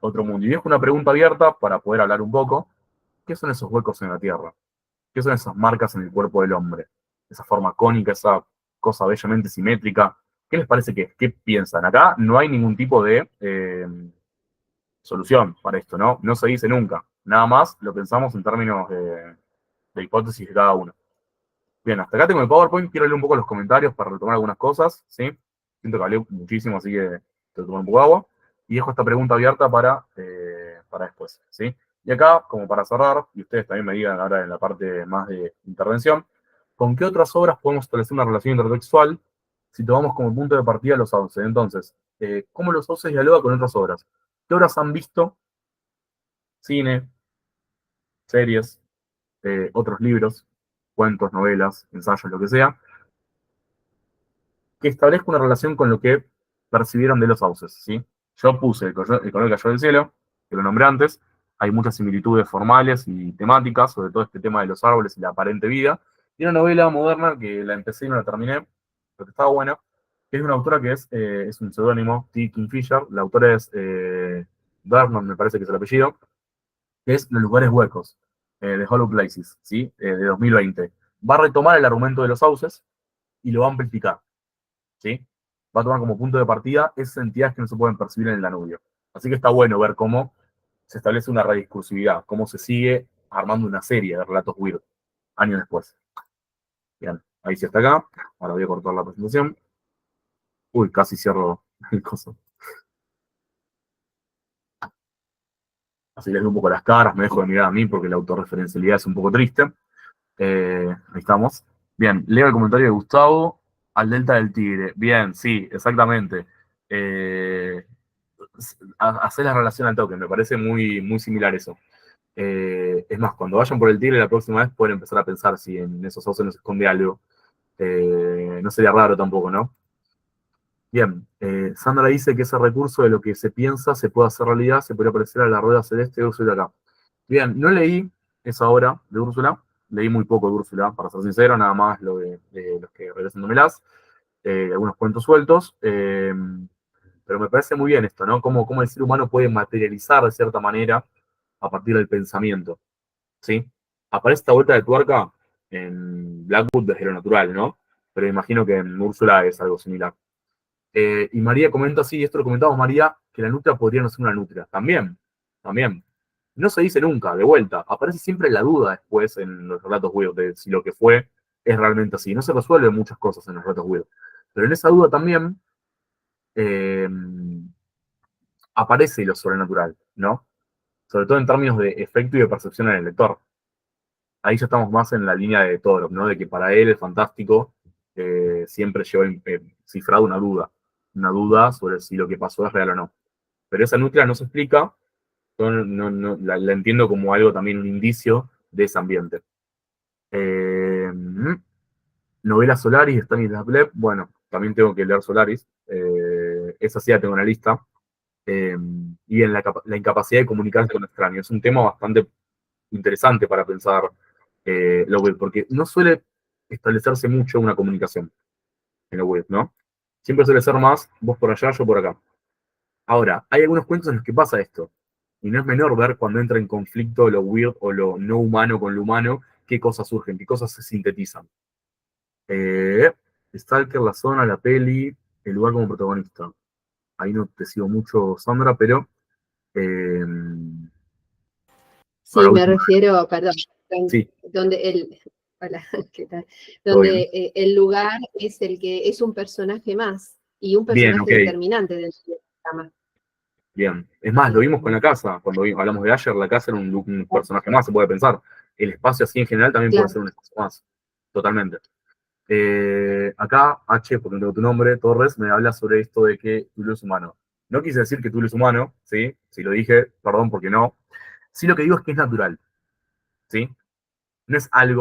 otro mundo. Y dejo una pregunta abierta para poder hablar un poco. ¿Qué son esos huecos en la Tierra? ¿Qué son esas marcas en el cuerpo del hombre? Esa forma cónica, esa cosa bellamente simétrica. ¿Qué les parece que es? ¿Qué piensan? Acá no hay ningún tipo de solución para esto, ¿no? No se dice nunca. Nada más lo pensamos en términos de hipótesis de cada uno. Bien, hasta acá tengo el PowerPoint. Quiero leer un poco los comentarios para retomar algunas cosas, ¿sí? Siento que hablé muchísimo, así que tengo que tomar un poco de agua. Y dejo esta pregunta abierta para después, ¿sí? Y acá, como para cerrar, y ustedes también me digan ahora en la parte más de intervención, ¿con qué otras obras podemos establecer una relación intertextual si tomamos como punto de partida los sauces? Entonces, ¿cómo los sauces dialogan con otras obras? ¿Qué obras han visto? Cine, series, otros libros, cuentos, novelas, ensayos, lo que sea, que establezca una relación con lo que percibieron de los sauces, ¿sí? Yo puse el color que cayó del cielo, que lo nombré antes. Hay muchas similitudes formales y temáticas, sobre todo este tema de los árboles y la aparente vida. Y una novela moderna que la empecé y no la terminé, pero que estaba buena, que es una autora que es un seudónimo, T. Kingfisher. La autora es Vernon, me parece que es el apellido, que es Los lugares huecos, de Hollow Places, ¿sí? De 2020. Va a retomar el argumento de los sauces y lo va a amplificar, ¿sí? Va a tomar como punto de partida esas entidades que no se pueden percibir en el Danubio. Así que está bueno ver cómo se establece una rediscursividad, cómo se sigue armando una serie de relatos weird años después. Bien, ahí sí está acá. Ahora voy a cortar la presentación. Uy, casi cierro el coso. Así les doy un poco las caras, me dejo de mirar a mí porque la autorreferencialidad es un poco triste. Ahí estamos. Bien, leo el comentario de Gustavo al Delta del Tigre. Bien, sí, exactamente. Hacer la relación al toque, me parece muy, muy similar eso. Es más, cuando vayan por el Tigre la próxima vez pueden empezar a pensar si en esos sauces nos esconde algo. No sería raro tampoco, ¿no? Bien, Sandra dice que ese recurso de lo que se piensa se puede hacer realidad, se podría parecer a la rueda celeste de Úrsula acá. Bien, no leí esa obra de Úrsula, leí muy poco de Úrsula, para ser sincero, nada más lo de los que regresan novelas, algunos cuentos sueltos, pero me parece muy bien esto, ¿no? Cómo el ser humano puede materializar de cierta manera a partir del pensamiento, ¿sí? Aparece esta vuelta de tuerca en Blackwood desde lo natural, ¿no? Pero imagino que en Úrsula es algo similar. Y María comenta, sí, esto lo comentamos María, que la nutria podría no ser una nutria. También, también. No se dice nunca, de vuelta. Aparece siempre la duda después en los relatos weird de si lo que fue es realmente así. No se resuelven muchas cosas en los relatos weird. Pero en esa duda también eh, aparece lo sobrenatural, ¿no? Sobre todo en términos de efecto y de percepción en el lector. Ahí ya estamos más en la línea de Todorov, ¿no? De que para él el fantástico siempre lleva cifrado una duda sobre si lo que pasó es real o no. Pero esa nutria no se explica, yo la entiendo como algo también, un indicio de ese ambiente. Novela Solaris de Stanislas Lev, bueno, también tengo que leer Solaris, esa sí la tengo en la lista. Y en la incapacidad de comunicarse con extraños, es un tema bastante interesante para pensar lo web, porque no suele establecerse mucho una comunicación en lo web, ¿no? Siempre suele ser más vos por allá, yo por acá. Ahora, hay algunos cuentos en los que pasa esto, y no es menor ver cuando entra en conflicto lo weird o lo no humano con lo humano, qué cosas surgen, qué cosas se sintetizan. Eh, Stalker, la zona, la peli, el lugar como protagonista. Ahí no te sigo mucho, Sandra, pero eh, Sí, para me última, refiero, perdón, sí, donde hola, ¿qué tal? todo bien. Donde el lugar es el que es un personaje más y un Bien, ok, personaje determinante del programa. bien. Es más, lo vimos con la casa, cuando hablamos de Asher, la casa era un personaje más, se puede pensar. El espacio así en general también puede Claro, ser un espacio más, totalmente. Acá, H, porque no tengo tu nombre, Torres, me habla sobre esto de que Tulu es humano. No quise decir que Tulu es humano, ¿sí? Si lo dije, perdón, porque no. Sí lo que digo es que es natural, ¿sí? No es algo